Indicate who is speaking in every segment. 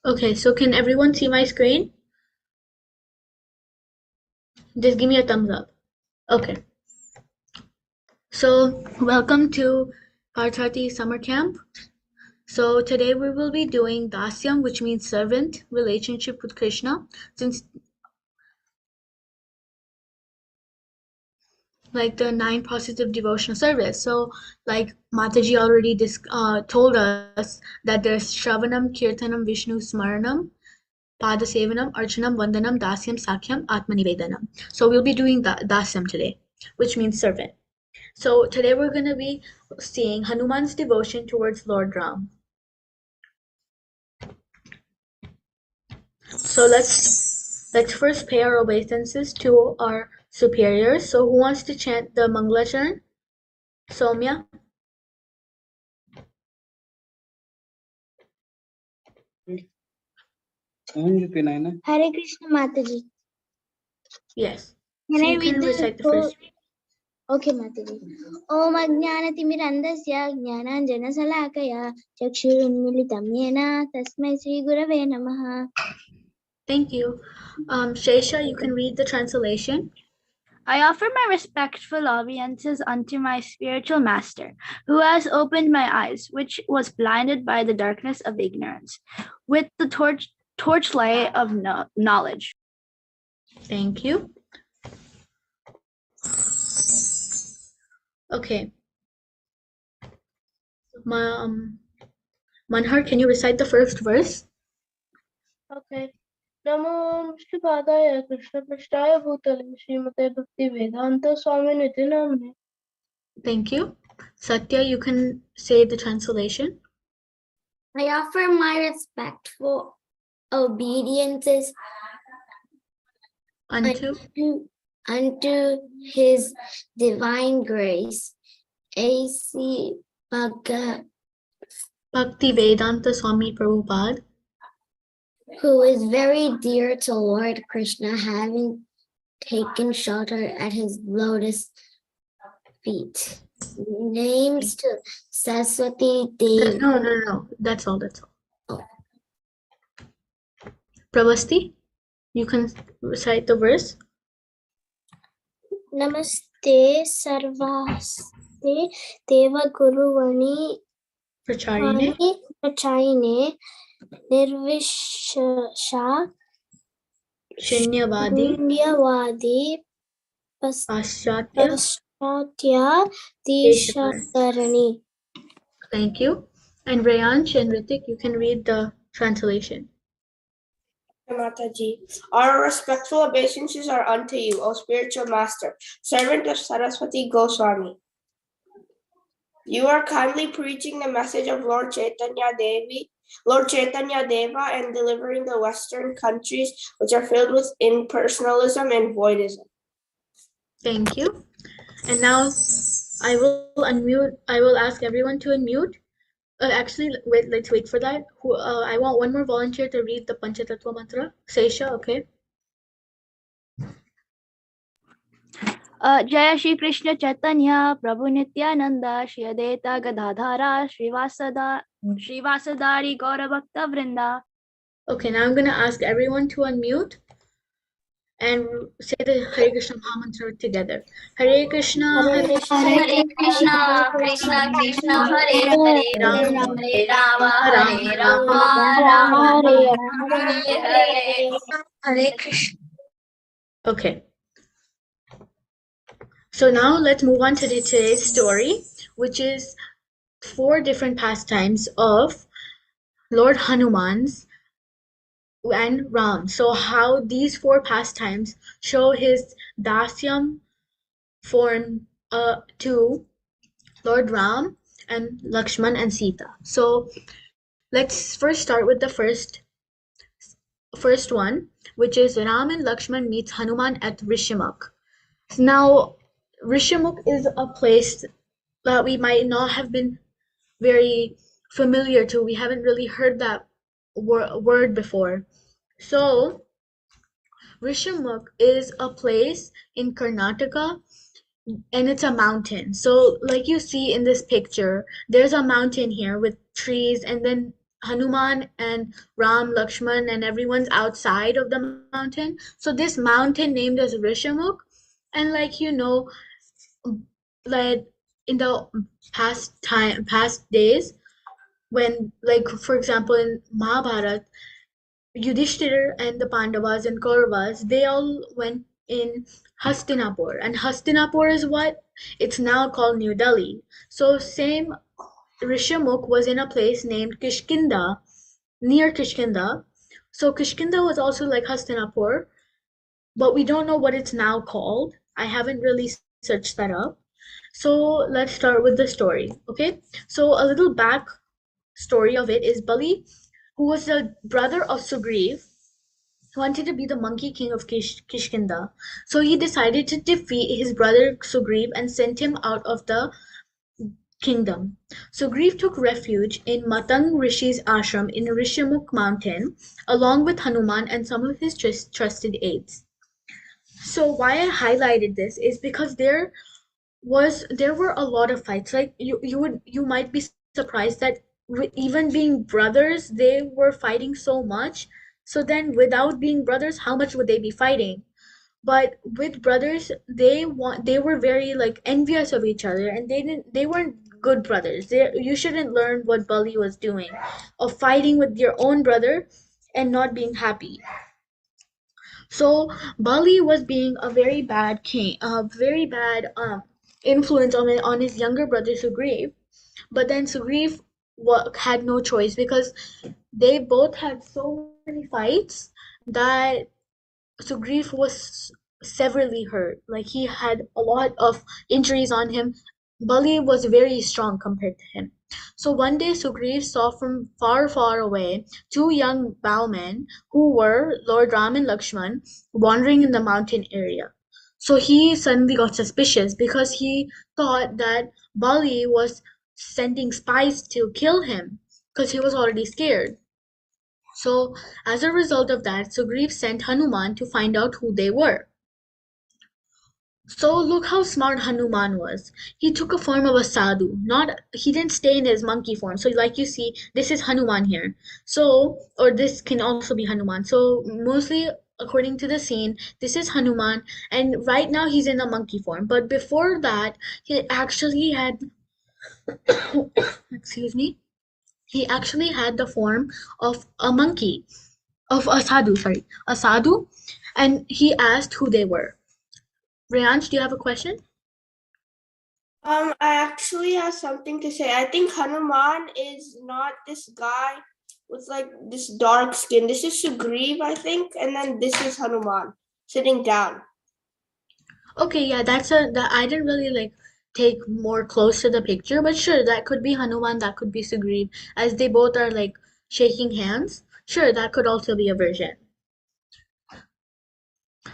Speaker 1: Okay, so can everyone see my screen? Just give me a thumbs up. Okay, so welcome to Partati Summer Camp. So today we will be doing Dasyam, which means servant, relationship with Krishna. Since like the 9 processes of devotional service. So like Mataji already told us that there's Shravanam, Kirtanam, Vishnu Smaranam, Padasevanam, Archanam, Vandanam, Dasyam, Sakyam, Atmanivedanam. So we'll be doing Dasyam today, which means servant. So today we're going to be seeing Hanuman's devotion towards Lord Ram. So let's first pay our obeisances to our superiors. So who wants to chant the Mangalacharan? Soumya?
Speaker 2: Hare Krishna Mataji.
Speaker 1: Yes.
Speaker 2: Can
Speaker 1: So
Speaker 2: I
Speaker 1: you
Speaker 2: read
Speaker 1: can
Speaker 2: the
Speaker 1: recite the
Speaker 2: whole?
Speaker 1: first.
Speaker 2: Okay, Mataji. Om Ajnanatimirandasya Jnananjanasalakaya Chakshurunmilitam Yena Tasmai Sri Gurave Namaha.
Speaker 1: Thank you. Shesha, you can read the translation.
Speaker 3: I offer my respectful obeisances unto my spiritual master, who has opened my eyes, which was blinded by the darkness of ignorance, with the torchlight of knowledge.
Speaker 1: Thank you. Okay. Manhar, can you recite the first verse?
Speaker 4: Okay. Namo Shivadaya Krishna Prasthaya Bhutale Srimate Bhakti Vedanta Swami Niti Namne.
Speaker 1: Thank you. Satya, you can say the translation.
Speaker 5: I offer my respectful obediences
Speaker 1: Unto
Speaker 5: unto His Divine Grace, A.C.
Speaker 1: Bhakti Vedanta Swami Prabhupada,
Speaker 5: who is very dear to Lord Krishna, having taken shelter at his lotus feet. Names to Saraswati Devi.
Speaker 1: No. That's all.
Speaker 5: Oh.
Speaker 1: Pravasti, you can recite the verse.
Speaker 2: Namaste Sarvaste Deva Guruvani
Speaker 1: Pracharine,
Speaker 2: Prachayine Nirvishasha
Speaker 1: Shinyavadi,
Speaker 2: Punyavadi
Speaker 1: Paschatya,
Speaker 2: Paschatya Deshakarani.
Speaker 1: Thank you. And Rayansh and Ritik, you can read the translation.
Speaker 4: Mataji, our respectful obeisances are unto you, O spiritual master, servant of Saraswati Goswami. You are kindly preaching the message of Lord Chaitanya Deva, and delivering the Western countries which are filled with impersonalism and voidism.
Speaker 1: Thank you. And now I will ask everyone to unmute. Actually, wait, let's wait for that. I want one more volunteer to read the Panchatattva mantra. Seisha, okay?
Speaker 3: Jaya Shri Krishna Chaitanya Prabhu Nityananda Shri Advaita Gadadhara Srivasadari Gaura Bhakta Vrinda.
Speaker 1: Okay, now I'm gonna ask everyone to unmute and say the Hare Krishna Maha Mantra together. Hare Krishna, Hare Krishna,
Speaker 5: Krishna, Krishna Krishna, Hare Hare,
Speaker 1: Rama,
Speaker 5: Hare Rama, Hare Rama,
Speaker 2: Rama
Speaker 5: Rama
Speaker 2: Rama
Speaker 5: Hare Hare Krishna.
Speaker 1: Okay. So now let's move on to today's story, which is 4 different pastimes of Lord Hanuman's and Ram. So how these 4 pastimes show his dasyam form to Lord Ram and Lakshman and Sita. So let's first start with the first one, which is Ram and Lakshman meets Hanuman at Rishamukh. Now, Rishamukh is a place that we might not have been very familiar to. We haven't really heard that word before. So, Rishamukh is a place in Karnataka and it's a mountain. So, like you see in this picture, there's a mountain here with trees and then Hanuman and Ram, Lakshman, and everyone's outside of the mountain. So this mountain named as Rishamukh, and like in the past days, when like for example in Mahabharata, Yudhishthir and the Pandavas and Kauravas, they all went in Hastinapur, and Hastinapur is what it's now called New Delhi. So same Rishamukh was in a place named Kishkinda, near Kishkinda. So Kishkinda was also like Hastinapur, but we don't know what it's now called. I haven't really searched that up. So let's start with the story, okay? So a little back story of it is Bali, who was the brother of Sugriv, wanted to be the monkey king of Kishkinda. So he decided to defeat his brother Sugriv and sent him out of the kingdom. Sugriv took refuge in Matang Rishi's ashram in Rishamukh mountain, along with Hanuman and some of his trusted aides. So why I highlighted this is because there were a lot of fights. Like you might be surprised that even being brothers, they were fighting so much. So then without being brothers, how much would they be fighting? But with brothers, they were very like envious of each other, and they weren't good brothers. You shouldn't learn what Bali was doing, of fighting with your own brother and not being happy. So Bali was being a very bad king, a very bad influence on his younger brother Sugriv. But then Sugriv had no choice because they both had so many fights that Sugriv was severely hurt. Like he had a lot of injuries on him. Bali was very strong compared to him. So one day Sugriv saw from far, far away two young bowmen who were Lord Ram and Lakshman wandering in the mountain area. So he suddenly got suspicious because he thought that Bali was sending spies to kill him because he was already scared. So as a result of that, Sugriv sent Hanuman to find out who they were. So look how smart Hanuman was. He took a form of a sadhu. Not he didn't stay in his monkey form. So like you see, this is Hanuman here. So or this can also be Hanuman. So mostly according to the scene, this is Hanuman, and right now he's in a monkey form. But before that, he actually had excuse me, he actually had the form of a monkey, of a sadhu, and he asked who they were. Rayansh, do you have a question?
Speaker 4: I actually have something to say. I think Hanuman is not this guy with like this dark skin. This is Sugriv, I think, and then this is Hanuman sitting down.
Speaker 1: Okay, yeah, that I didn't really like take more close to the picture, but sure, that could be Hanuman, that could be Sugriv, as they both are like shaking hands. Sure, that could also be a version.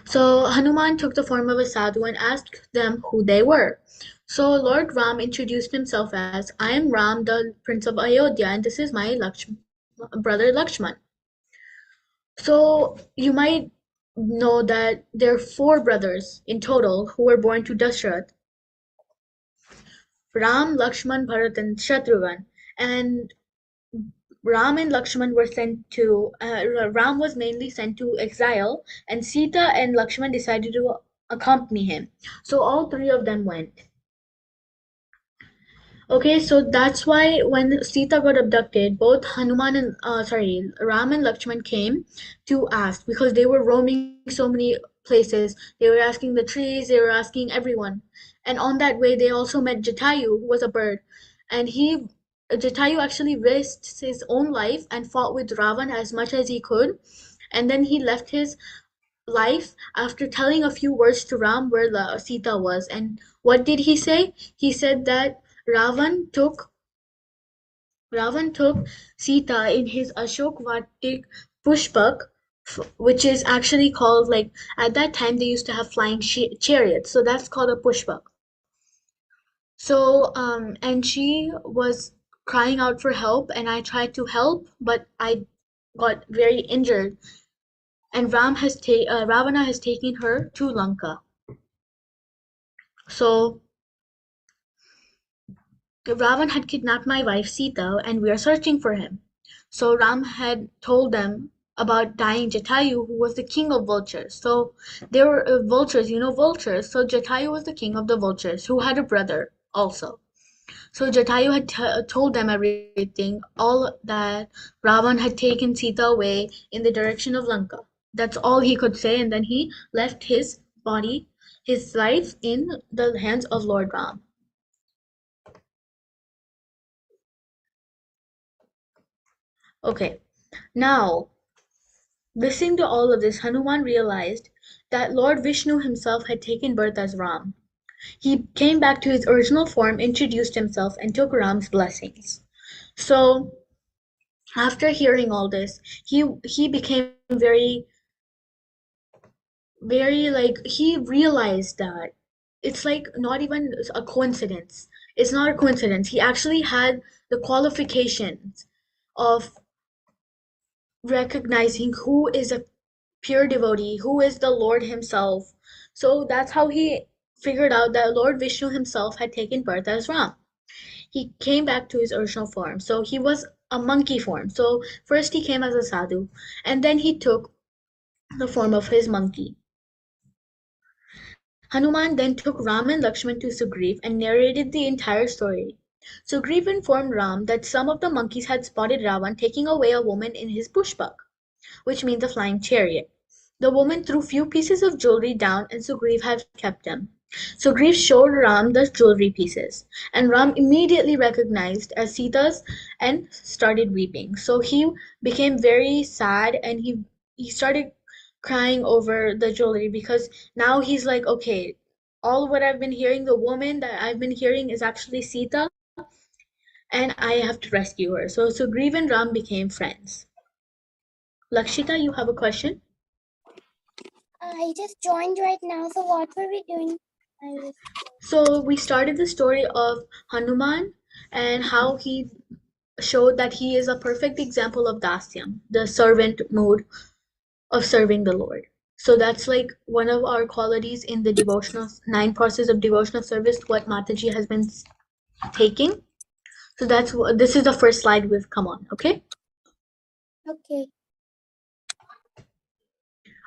Speaker 1: So Hanuman took the form of a sadhu and asked them who they were. So Lord Ram introduced himself as, I am Ram, the Prince of Ayodhya, and this is my brother Lakshman. So you might know that there are four brothers in total who were born to Dashrath: Ram, Lakshman, Bharat, and Shatrughan. And Ram and Lakshman were sent to, Ram was mainly sent to exile, and Sita and Lakshman decided to accompany him. So all three of them went. Okay, so that's why when Sita got abducted, both Ram and Lakshman came to ask because they were roaming so many places. They were asking the trees, they were asking everyone. And on that way, they also met Jatayu, who was a bird. And Jatayu actually risked his own life and fought with Ravan as much as he could. And then he left his life after telling a few words to Ram where Sita was. And what did he say? He said that Ravan took Sita in his Ashok Vatik Pushpak, which is actually called, like, at that time they used to have flying chariots, so that's called a Pushpak. So and she was crying out for help, and I tried to help, but I got very injured, and Ravana has taken her to Lanka. So Ravan had kidnapped my wife Sita, and we are searching for him. So Ram had told them about dying Jatayu, who was the king of vultures. So there were vultures, vultures. So Jatayu was the king of the vultures, who had a brother also. So Jatayu had told them everything, all that Ravan had taken Sita away in the direction of Lanka. That's all he could say, and then he left his body, his life, in the hands of Lord Ram. Okay, now listening to all of this, Hanuman realized that Lord Vishnu himself had taken birth as Ram. He came back to his original form, introduced himself, and took Ram's blessings. So after hearing all this, he became very like he realized that it's like not even a coincidence. It's not a coincidence. He actually had the qualifications of recognizing who is a pure devotee, who is the Lord himself. So that's how he figured out that Lord Vishnu himself had taken birth as Ram. He came back to his original form. So he was a monkey form. So first he came as a sadhu, and then he took the form of his monkey. Hanuman then took Ram and Lakshman to Sugriv and narrated the entire story. Sugriv informed Ram that some of the monkeys had spotted Ravan taking away a woman in his pushpak, which means a flying chariot. The woman threw few pieces of jewelry down and Sugriv had kept them. Sugriv showed Ram the jewelry pieces, and Ram immediately recognized as Sita's and started weeping. So he became very sad, and he started crying over the jewelry because now he's like, okay, all what I've been hearing, the woman that I've been hearing is actually Sita, and I have to rescue her. So Sugriv and Ram became friends. Lakshita, you have a question?
Speaker 2: I just joined right now, so what were we doing?
Speaker 1: So we started the story of Hanuman and how he showed that he is a perfect example of Dasyam, the servant mode of serving the Lord. So that's like one of our qualities in the devotional 9 process of devotional service, what Mataji has been taking. So this is the first slide we've come on, okay?
Speaker 2: Okay.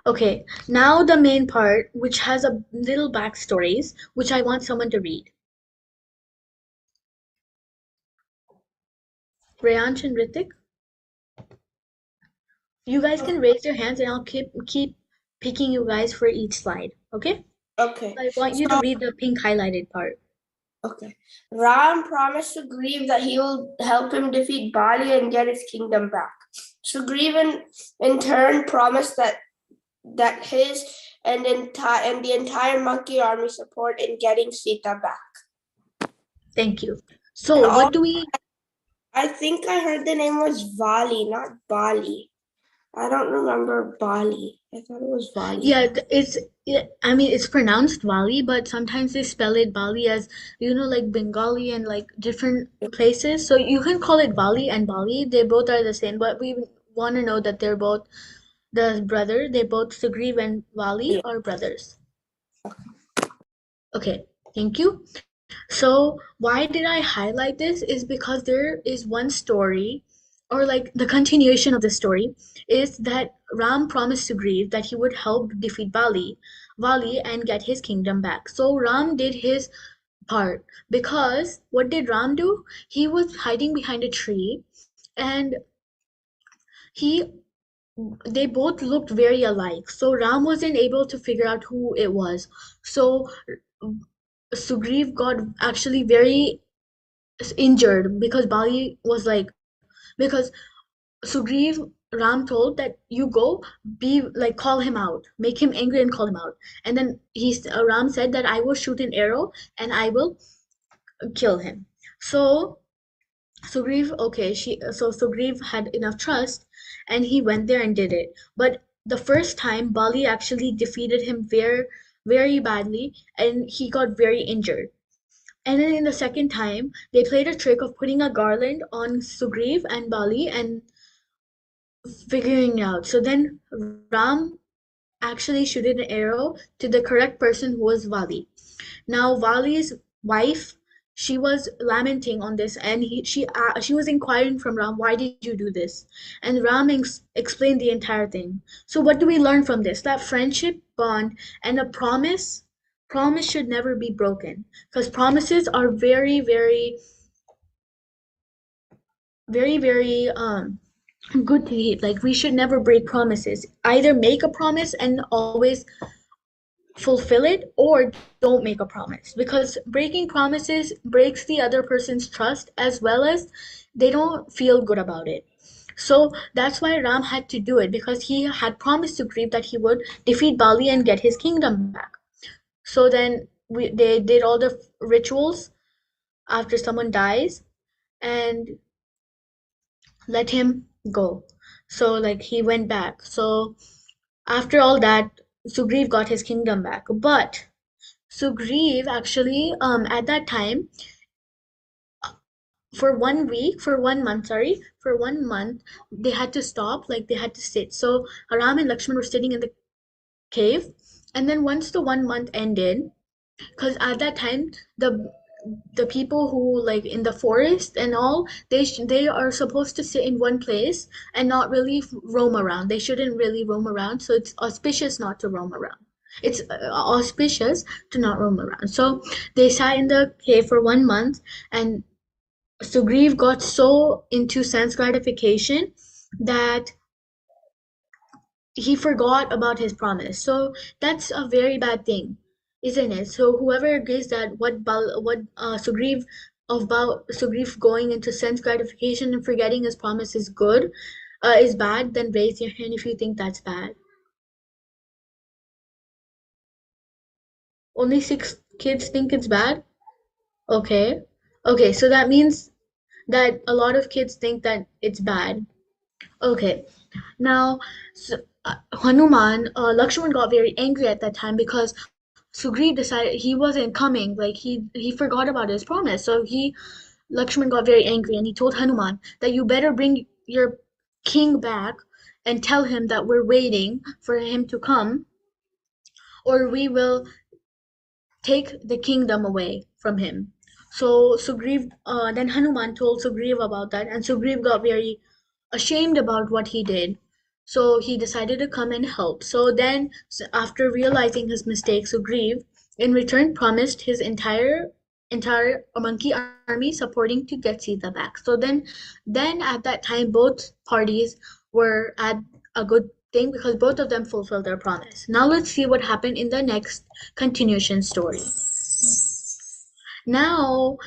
Speaker 1: Okay, now the main part, which has a little backstories, which I want someone to read. Rayansh and Ritik, you guys can raise your hands and I'll keep picking you guys for each slide, okay?
Speaker 4: Okay.
Speaker 1: I want you to read the pink highlighted part.
Speaker 4: Okay. Ram promised Sugriv that he will help him defeat Bali and get his kingdom back. Sugriv in turn promised that his and the entire monkey army support in getting Sita back.
Speaker 1: Thank you. So what do we?
Speaker 4: I think I heard the name was Vali, not Bali. I don't remember Bali. I thought it was Vali.
Speaker 1: Yeah, I mean, it's pronounced Bali, but sometimes they spell it Bali as, like Bengali and like different places. So you can call it Bali and Bali. They both are the same, but we want to know that they're both the brother. They both Sugriv and Vali are brothers. Okay, thank you. So why did I highlight this is because there is one story, or like the continuation of the story, is that Ram promised Sugriv that he would help defeat Vali and get his kingdom back. So Ram did his part because what did Ram do? He was hiding behind a tree and they both looked very alike. So Ram wasn't able to figure out who it was. So Sugriv got actually very injured because Bali was like, because Sugriv, Ram told that you go be like, call him out, make him angry and call him out, and then Ram said that I will shoot an arrow and I will kill him. So Sugriv had enough trust and he went there and did it. But the first time Bali actually defeated him very, very badly and he got very injured. And then in the second time, they played a trick of putting a garland on Sugriv and Bali and figuring it out. So then Ram actually shooted an arrow to the correct person, who was Vali. Now Vali's wife she was lamenting on this, and she was inquiring from Ram, why did you do this? And Ram explained the entire thing. So what do we learn from this? That friendship bond and a promise should never be broken, because promises are very, very, very, very good to keep. Like, we should never break promises. Either make a promise and always fulfill it, or don't make a promise, because breaking promises breaks the other person's trust, as well as they don't feel good about it. So that's why Ram had to do it, because he had promised Sugriv that he would defeat Bali and get his kingdom back. So then they did all the rituals after someone dies and let him go. So like he went back. So after all that, Sugriv got his kingdom back. But Sugriv actually, at that time, for 1 week, for 1 month, they had to stop, like they had to sit. So Ram and Lakshman were sitting in the cave, and then once the 1 month ended, because at that time the people who like in the forest and all, they are supposed to sit in one place and not really roam around. They shouldn't really roam around, so it's auspicious not to roam around. It's auspicious to not roam around. So they sat in the cave for 1 month, and Sugriv got so into sense gratification that he forgot about his promise. So that's a very bad thing, isn't it? So whoever agrees that Sugriv going into sense gratification and forgetting his promise is bad, then raise your hand if you think that's bad. Only 6 kids think it's bad? Okay. Okay, so that means that a lot of kids think that it's bad. Okay. Now, Hanuman, Lakshman got very angry at that time because Sugriv decided he wasn't coming. Like he forgot about his promise. So Lakshman got very angry, and he told Hanuman that you better bring your king back and tell him that we're waiting for him to come, or we will take the kingdom away from him. So then Hanuman told Sugriv about that, and Sugriv got very ashamed about what he did. So he decided to come and help. So then, after realizing his mistake, Sugriv, in return, promised his entire monkey army supporting to get Sita back. So then at that time, both parties were at a good thing, because both of them fulfilled their promise. Now let's see what happened in the next continuation story. Now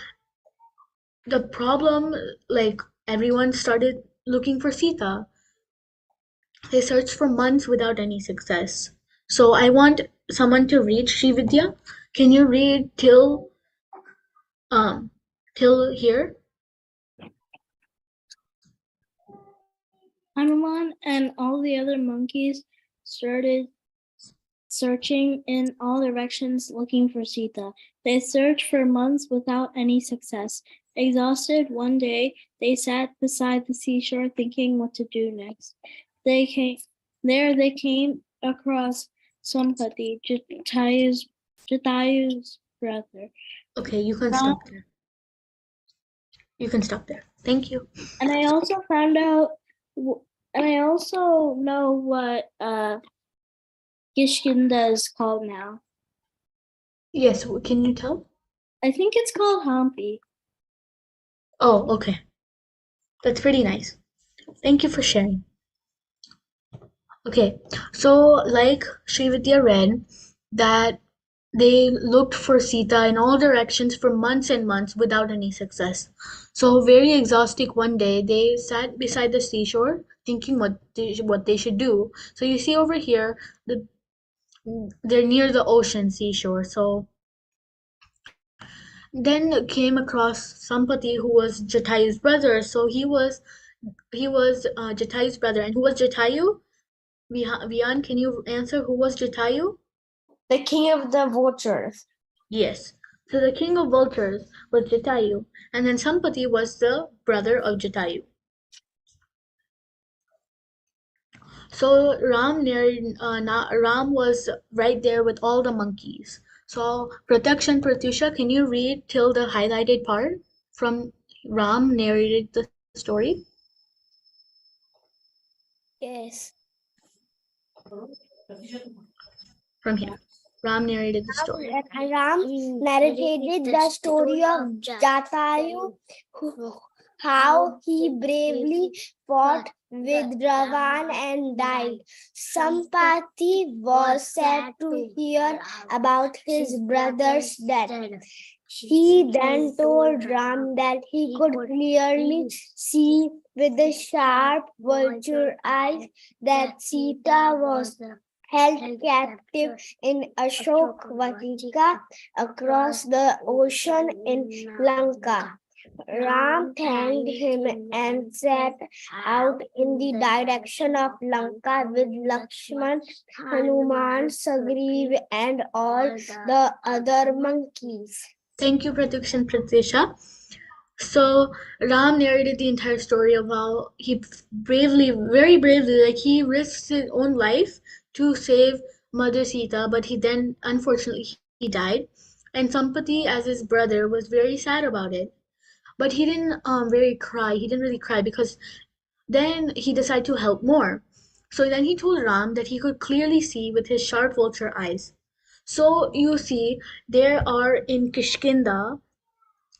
Speaker 1: the problem, like everyone started looking for Sita. They searched for months without any success. So I want someone to read. Srividya, can you read till here?
Speaker 3: Hanuman and all the other monkeys started searching in all directions looking for Sita. They searched for months without any success. Exhausted, one day they sat beside the seashore thinking what to do next. They came across Sampati, Jatayu's brother.
Speaker 1: Okay, you can stop there. You can stop there. Thank you.
Speaker 3: And I also found out, and I also know what Kishkinda is called now.
Speaker 1: Yes, can you tell?
Speaker 3: I think it's called Hampi.
Speaker 1: Oh, okay. That's pretty nice. Thank you for sharing. Okay, so like Srividya read, that they looked for Sita in all directions for months and months without any success. So very exhausted, one day they sat beside the seashore thinking what they should do. So you see over here, they're near the ocean seashore. So then came across Sampati, who was Jatayu's brother. So he was Jatayu's brother. And who was Jatayu? Vian, can you answer who was Jatayu?
Speaker 4: The king of the vultures.
Speaker 1: Yes. So the king of vultures was Jatayu, and then Sampati was the brother of Jatayu. So Ram was right there with all the monkeys. So Pratyaksh and Pratyusha, can you read till the highlighted part from Ram narrated the story?
Speaker 2: Yes.
Speaker 1: From here. Ram narrated the story.
Speaker 2: Ram narrated the story of Jatayu, how he bravely fought with Ravan and died. Sampati was sad to hear about his brother's death. He then told Ram that he could clearly see with the sharp vulture eyes that Sita was held captive in Ashok Vatika across the ocean in Lanka. Ram thanked him and set out in the direction of Lanka with Lakshman, Hanuman, Sagriv, and all the other monkeys.
Speaker 1: Thank you, Pratyaksh and Pratyusha. So Ram narrated the entire story of how he bravely, very bravely, like he risked his own life to save Mother Sita, but he then, unfortunately, he died. And Sampati, as his brother, was very sad about it. But he didn't really cry. He didn't really cry because then he decided to help more. So then he told Ram that he could clearly see with his sharp vulture eyes. So you see, there are in Kishkinda,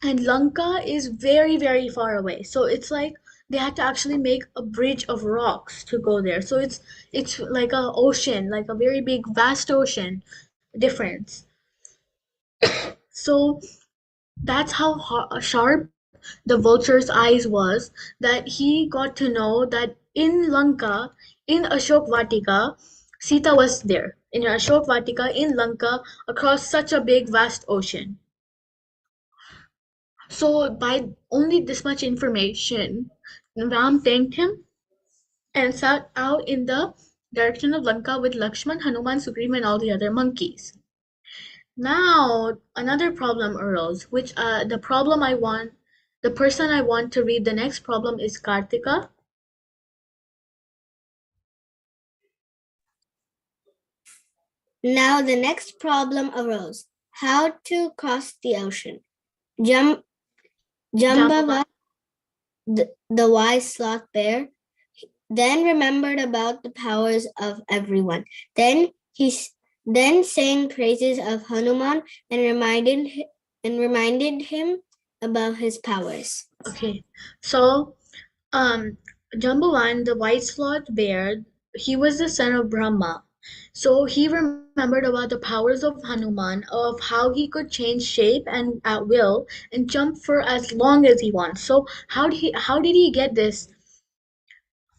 Speaker 1: and Lanka is very, very far away. So it's like they had to actually make a bridge of rocks to go there. So it's like a ocean, like a very big, vast ocean difference. So that's how sharp the vulture's eyes was, that he got to know that in Lanka, in Ashok Vatika, Sita was there. In Ashok Vatika, in Lanka, across such a big, vast ocean. So by only this much information, Ram thanked him and set out in the direction of Lanka with Lakshman, Hanuman, Sugriva, and all the other monkeys. Now another problem arose, which the person I want to read the next problem is Kartika.
Speaker 2: Now the next problem arose: how to cross the ocean. Jambava, the wise sloth bear, then remembered about the powers of everyone. Then he sang praises of Hanuman and reminded him about his powers.
Speaker 1: Okay, so Jambavan, the white sloth bear, he was the son of Brahma. So he remembered about the powers of Hanuman, of how he could change shape and at will and jump for as long as he wants. So how did he get this?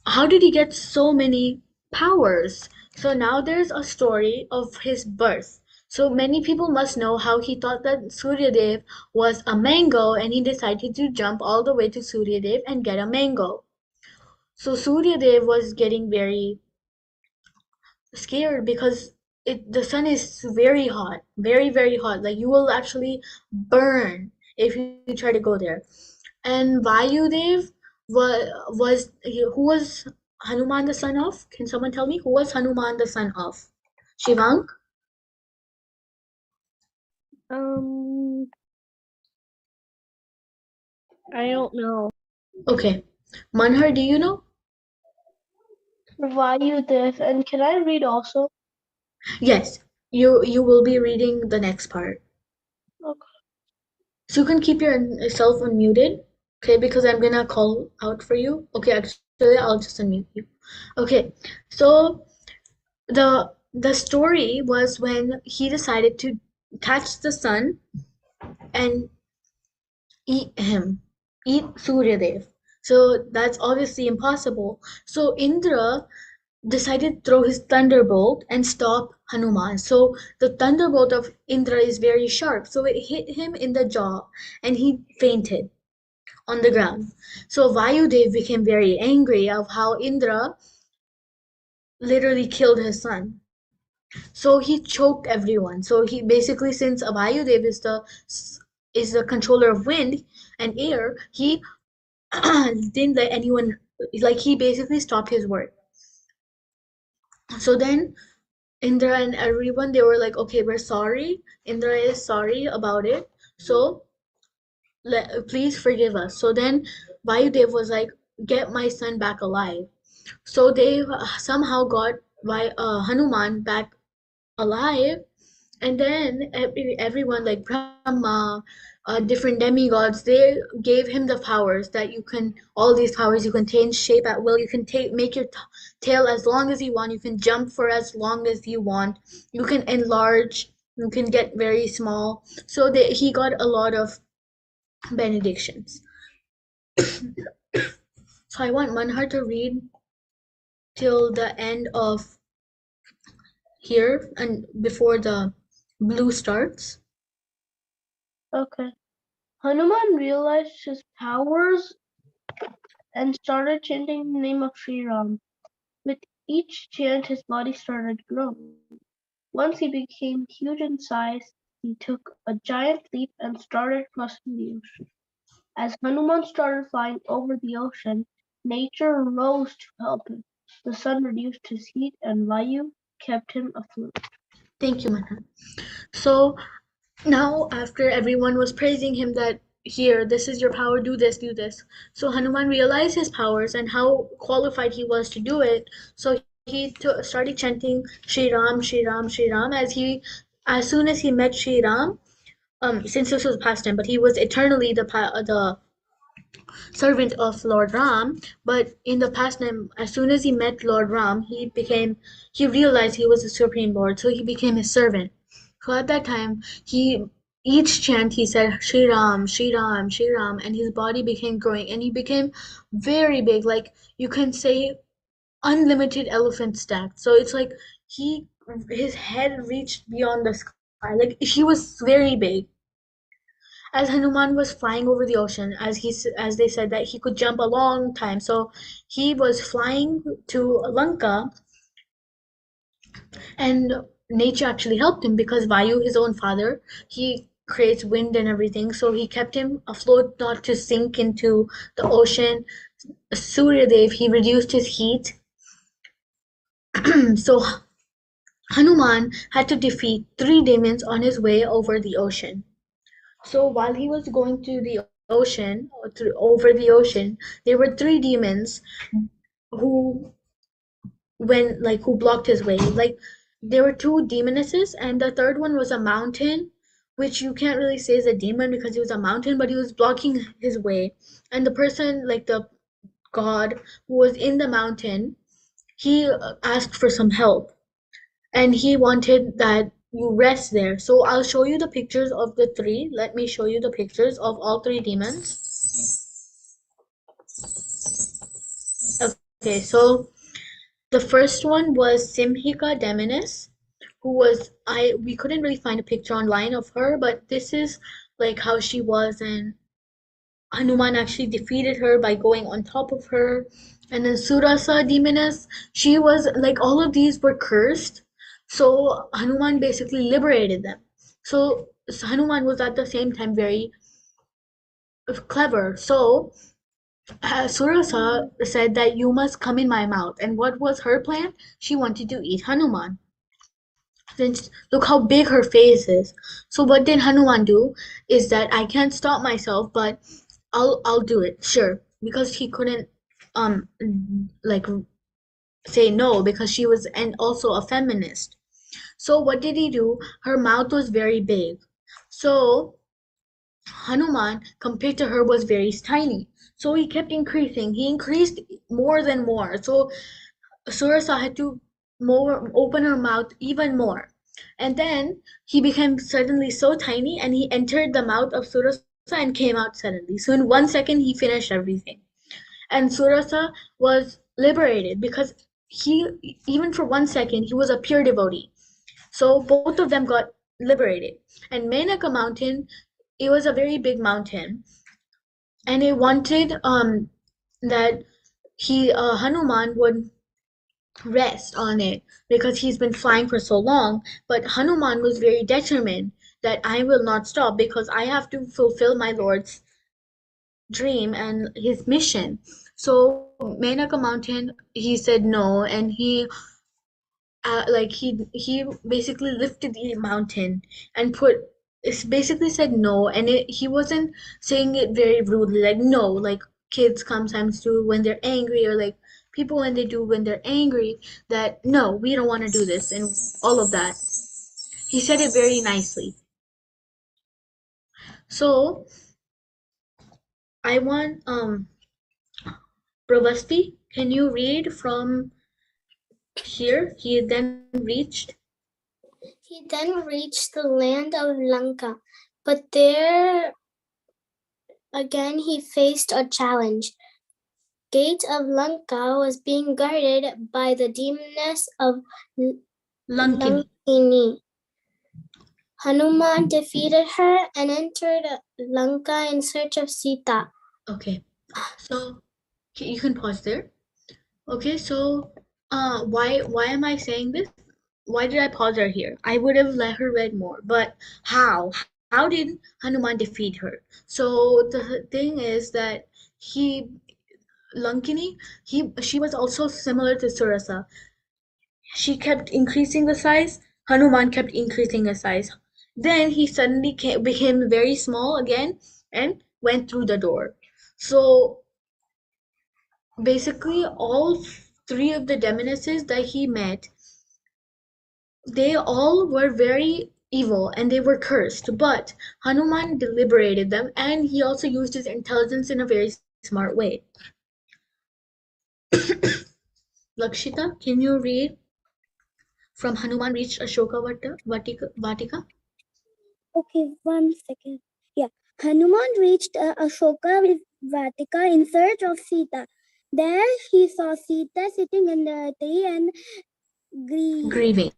Speaker 1: How did he get so many powers? So now there's a story of his birth. So many people must know how he thought that Suryadev was a mango and he decided to jump all the way to Suryadev and get a mango. So Suryadev was getting very scared because the sun is very hot, very, very hot. Like you will actually burn if you try to go there. And Vayudev who was Hanuman the son of? Can someone tell me who was Hanuman the son of? Shivang?
Speaker 3: I don't know.
Speaker 1: Okay. Manhar, do you know?
Speaker 3: Vayudev, and can I read also?
Speaker 1: Yes. You will be reading the next part.
Speaker 3: Okay.
Speaker 1: So you can keep yourself unmuted, okay? Because I'm gonna call out for you. Okay, actually, I'll just unmute you. Okay. So the story was when he decided to catch the sun and eat him, eat Suryadev. So that's obviously impossible. So Indra decided to throw his thunderbolt and stop Hanuman. So the thunderbolt of Indra is very sharp. So it hit him in the jaw and he fainted on the ground. So Vayudev became very angry of how Indra literally killed his son. So he choked everyone. So he basically, since Vayudev is the controller of wind and air, he didn't let anyone, like he basically stopped his work. So then Indra and everyone, they were like, okay, we're sorry. Indra is sorry about it. So please forgive us. So then Vayudev was like, get my son back alive. So they somehow got Hanuman back alive, and then everyone like Brahma, different demigods, they gave him the powers that you can, all these powers, you can change shape at will, you can make your tail as long as you want, you can jump for as long as you want, you can enlarge, you can get very small. So he got a lot of benedictions. So I want Manhar to read till the end of here and before the blue starts.
Speaker 6: Okay. Hanuman realized his powers and started chanting the name of Sri Ram. With each chant, his body started growing. Once he became huge in size, he took a giant leap and started crossing the ocean. As Hanuman started flying over the ocean, nature rose to help him. The sun reduced his heat and Vayu kept him afloat.
Speaker 1: Thank you, Manhar. So now, after everyone was praising him that here, this is your power, do this, do this. So Hanuman realized his powers and how qualified he was to do it. So he started chanting Shri Ram, Shri Ram, Shri Ram as soon as he met Shri Ram. Since this was past time, but he was eternally the servant of Lord Ram. But in the past time, as soon as he met Lord Ram, he realized he was the supreme Lord, so he became his servant. So at that time, each chant he said Shri Ram, Shri Ram, Shri Ram, and his body became growing, and he became very big, like you can say unlimited elephant stacked. So it's like his head reached beyond the sky, like he was very big. As Hanuman was flying over the ocean, as they said that he could jump a long time, so he was flying to Lanka, and nature actually helped him because Vayu, his own father, he creates wind and everything, so he kept him afloat not to sink into the ocean. Suryadev, he reduced his heat. So Hanuman had to defeat 3 demons on his way over the ocean. So while he was going through the ocean, over the ocean, there were 3 demons who who blocked his way. Like there were 2 demonesses, and the third one was a mountain, which you can't really say is a demon because he was a mountain, but he was blocking his way. And the person, like the god who was in the mountain, he asked for some help, and he wanted that you rest there. So I'll show you the pictures of the 3. Let me show you the pictures of all 3 demons. Okay, so the first one was Simhika Demonis, who was we couldn't really find a picture online of her, but this is like how she was, and Hanuman actually defeated her by going on top of her. And then Surasa Demoness, she was like, all of these were cursed. So Hanuman basically liberated them. So Hanuman was at the same time very clever. So Surasa said that you must come in my mouth. And what was her plan? She wanted to eat Hanuman. Since look how big her face is. So what did Hanuman do? Is that I can't stop myself, but I'll do it, sure, because he couldn't like say no because she was and also a feminist. So what did he do? Her mouth was very big. So Hanuman compared to her was very tiny. So he kept increasing. He increased more than more. So Surasa had to more open her mouth even more. And then he became suddenly so tiny and he entered the mouth of Surasa and came out suddenly. So in 1 second he finished everything. And Surasa was liberated because even for 1 second, he was a pure devotee. So both of them got liberated. And Menaka Mountain, it was a very big mountain, and it wanted that Hanuman would rest on it because he's been flying for so long. But Hanuman was very determined that I will not stop because I have to fulfill my Lord's dream and his mission. So Menaka Mountain, he said no, and he like he basically lifted the mountain and put it's basically said no, and he wasn't saying it very rudely, like no, like kids sometimes do when they're angry, or like people when they do when they're angry, that no, we don't want to do this and all of that. He said it very nicely. So I want Pravasti, can you read from here? He then reached.
Speaker 2: He then reached the land of Lanka, but there again he faced a challenge. Gate of Lanka was being guarded by the demoness of
Speaker 1: Lankini.
Speaker 2: Lankini. Hanuman defeated her and entered Lanka in search of Sita.
Speaker 1: Okay, so you can pause there. Okay, so why am I saying this? Why did I pause her here? I would have let her read more, but how? How did Hanuman defeat her? So the thing is that he Lankini, she was also similar to Surasa. She kept increasing the size. Hanuman kept increasing the size. Then he suddenly became very small again and went through the door. So basically, all three of the demonesses that he met, they all were very evil and they were cursed. But Hanuman deliberated them, and he also used his intelligence in a very smart way. Lakshita, can you read from Hanuman reached Ashoka Vatika?
Speaker 2: Okay, 1 second. Yeah. Hanuman reached Ashoka Vatika in search of Sita. There he saw Sita sitting under a tree and
Speaker 1: Grieving.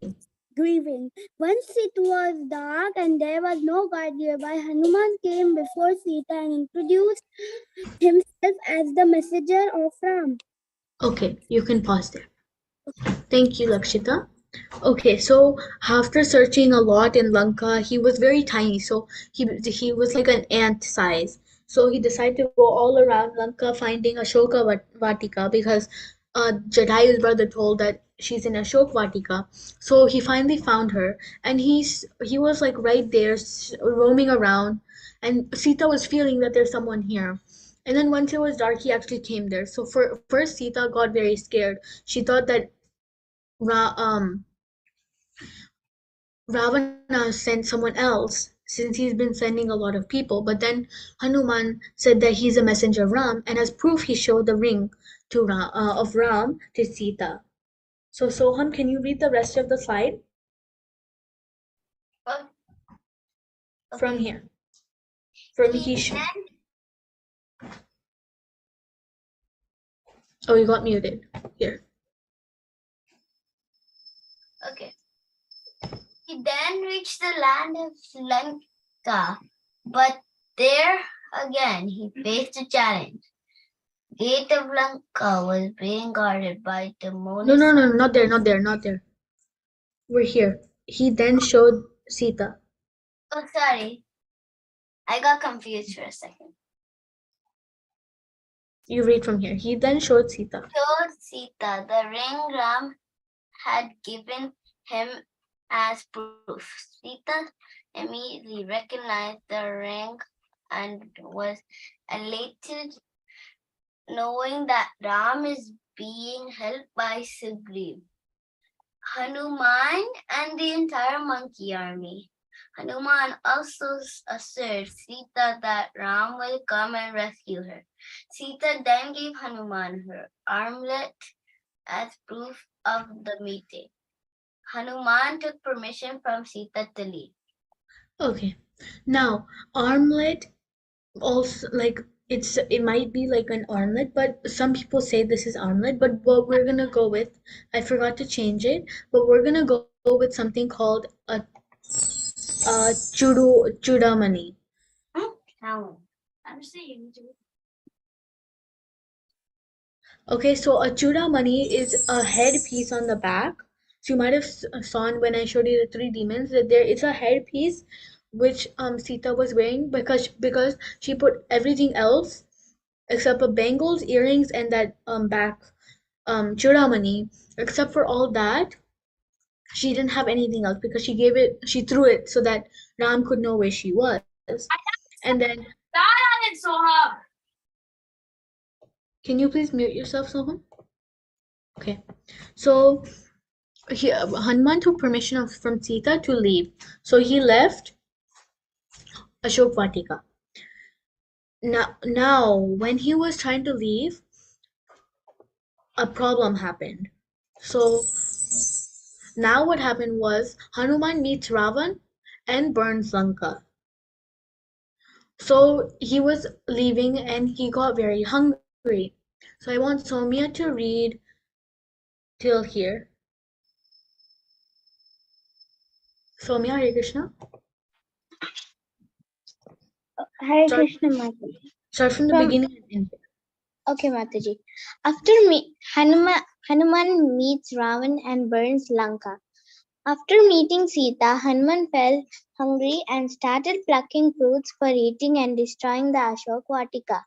Speaker 2: grieving. Once it was dark and there was no guard nearby, Hanuman came before Sita and introduced himself as the messenger of Ram.
Speaker 1: Okay, you can pause there. Thank you, Lakshita. Okay, so after searching a lot in Lanka, he was very tiny, so he was like an ant size. So he decided to go all around Lanka finding Ashoka Vatika, because Jadayu's brother told that she's in Ashok Vatika. So he finally found her, and he was like right there roaming around, and Sita was feeling that there's someone here. And then once it was dark, he actually came there. So first Sita got very scared. She thought that Ra Ravana sent someone else, since he's been sending a lot of people. But then Hanuman said that he's a messenger of Ram, and as proof, he showed the ring of Ram to Sita. So Soham, can you read the rest of the slide from here? From Hishu. Oh, you got muted. Here.
Speaker 5: Okay. He then reached the land of Lanka, but there again he faced a challenge. Gate of Lanka was being guarded by the
Speaker 1: No, not there. We're here. He then showed Sita.
Speaker 5: Oh, sorry. I got confused for a second.
Speaker 1: You read from here. He then showed Sita.
Speaker 5: Showed Sita the ring Ram had given him as proof. Sita immediately recognized the ring and was elated knowing that Ram is being helped by Sugriv, Hanuman, and the entire monkey army. Hanuman also assured Sita that Ram will come and rescue her. Sita then gave Hanuman her armlet as proof of the meeting. Hanuman took permission from Sita to leave.
Speaker 1: Okay. Now, armlet also, like, it might be like an armlet, but some people say this is armlet. But what we're gonna go with, I forgot to change it, but we're gonna go with something called a chudamani.
Speaker 5: I'm saying.
Speaker 1: Okay, so a chudamani is a headpiece on the back. So you might have saw when I showed you the three demons that there is a headpiece which Sita was wearing, because she put everything else except for bangles, earrings, and that back chudamani. Except for all that, she didn't have anything else because she threw it so that Ram could know where she was. And then, can you please mute yourself, Soham? Okay. So Hanuman took permission from Sita to leave. So he left Ashok Vatika. Now, when he was trying to leave, a problem happened. So now what happened was Hanuman meets Ravan and burns Lanka. So he was leaving and he got very hungry. So I want Soumya to read till here. Soumya, Hare Krishna.
Speaker 2: Hare
Speaker 1: Start,
Speaker 2: Krishna Mataji.
Speaker 1: start from the
Speaker 2: From
Speaker 1: beginning and end.
Speaker 2: Okay, Mataji. After Hanuman meets Ravan and burns Lanka. After meeting Sita, Hanuman felt hungry and started plucking fruits for eating and destroying the Ashok Vatika,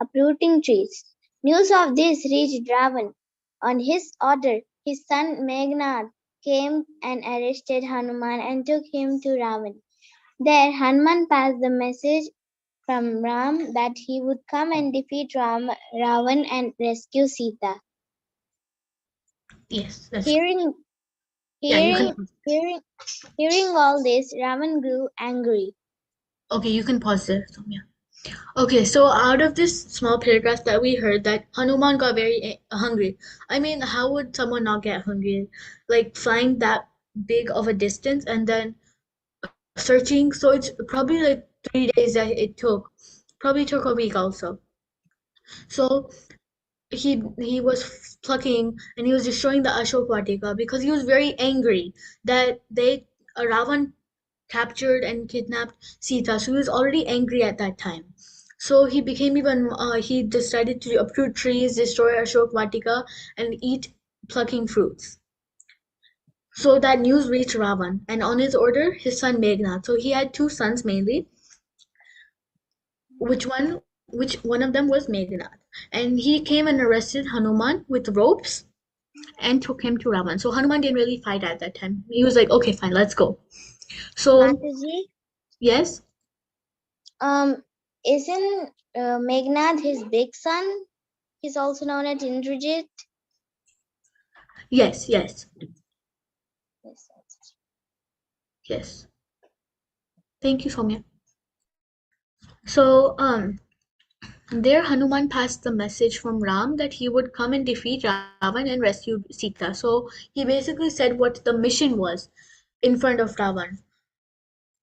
Speaker 2: uprooting trees. News of this reached Ravan. On his order, his son Meghnad came and arrested Hanuman and took him to Ravan. There, Hanuman passed the message from Ram that he would come and defeat Ravan and rescue Sita.
Speaker 1: Yes, that's
Speaker 2: Hearing
Speaker 1: yeah, you
Speaker 2: hearing
Speaker 1: can
Speaker 2: hearing hearing all this, Ravan grew angry.
Speaker 1: okay, you can pause there, Soumya. Okay, so out of this small paragraph that we heard that Hanuman got very hungry. I mean, how would someone not get hungry? Like flying that big of a distance and then searching. So it's probably like 3 days that it took. Probably took a week also. So he was plucking and he was destroying the Ashok Vatika because he was very angry that Ravan captured and kidnapped Sita. So he was already angry at that time. So he became even he decided to uproot trees, destroy Ashok Vatika, and eat plucking fruits. So that news reached Ravan, and on his order, his son Meghnad. So he had two sons mainly. Which one of them was Meghnad. And he came and arrested Hanuman with ropes and took him to Ravan. So Hanuman didn't really fight at that time. He was like, okay, fine, let's go. So
Speaker 2: Mataji,
Speaker 1: yes,
Speaker 2: isn't Meghnad his big son? He's also known as Indrajit.
Speaker 1: yes,
Speaker 2: Yes.
Speaker 1: yes. Thank you, Soumya. So there Hanuman passed the message from Ram that he would come and defeat Ravan and rescue Sita. So he basically said what the mission was in front of Ravan.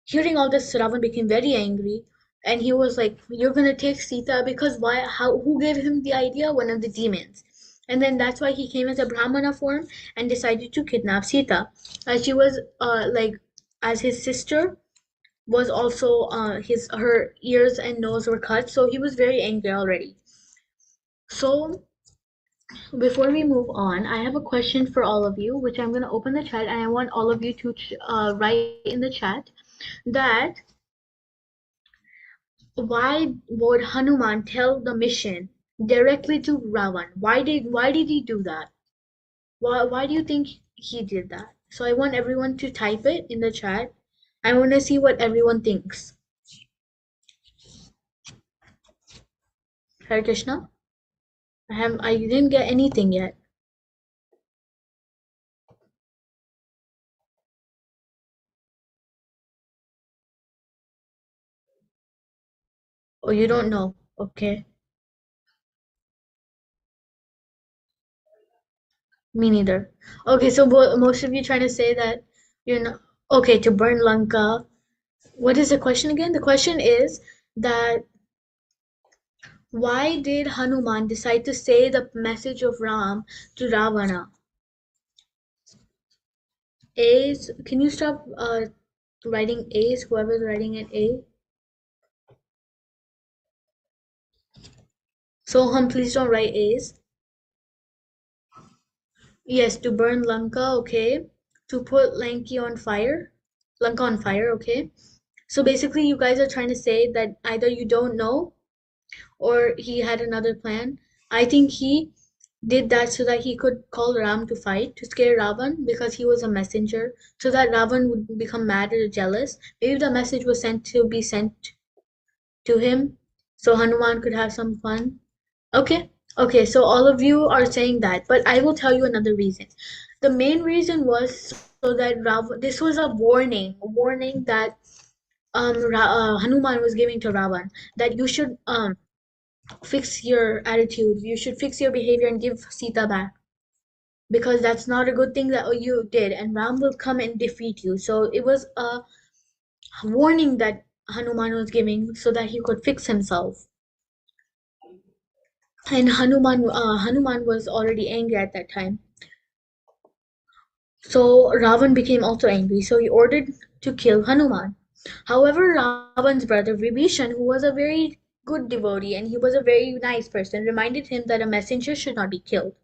Speaker 1: Hearing all this, Ravan became very angry and he was like, you're gonna take Sita because why who gave him the idea? One of the demons. And then that's why he came as a Brahmana form and decided to kidnap Sita. As she was as his sister was also her ears and nose were cut, so he was very angry already. So before we move on, I have a question for all of you, which I'm going to open the chat and I want all of you to write in the chat that why would Hanuman tell the mission directly to Ravan? Why did he do that? Why do you think he did that? So I want everyone to type it in the chat. I want to see what everyone thinks. Hare Krishna. I didn't get anything yet. Oh, you don't know. Okay. Me neither. Okay, so most of you trying to say that you're not okay to burn Lanka. What is the question again? The question is that why did Hanuman decide to say the message of Ram to Ravana? A's, can you stop writing A's, whoever's writing an A? Soham, please don't write A's. Yes, to burn Lanka, okay. To put Lanka on fire. Lanka on fire, okay. So basically you guys are trying to say that either you don't know or he had another plan. I think he did that so that he could call Ram to fight, to scare Ravan because he was a messenger, so that Ravan would become mad or jealous. Maybe the message was sent to him so Hanuman could have some fun. Okay, okay, so all of you are saying that, but I will tell you another reason. The main reason was so that this was a warning that Hanuman was giving to Ravan that you should fix your attitude, you should fix your behavior and give Sita back because that's not a good thing that you did, and Ram will come and defeat you. So it was a warning that Hanuman was giving so that he could fix himself. And Hanuman was already angry at that time. So Ravan became also angry, so he ordered to kill Hanuman. However, Ravan's brother Vibhishan, who was a very good devotee and he was a very nice person, reminded him that a messenger should not be killed.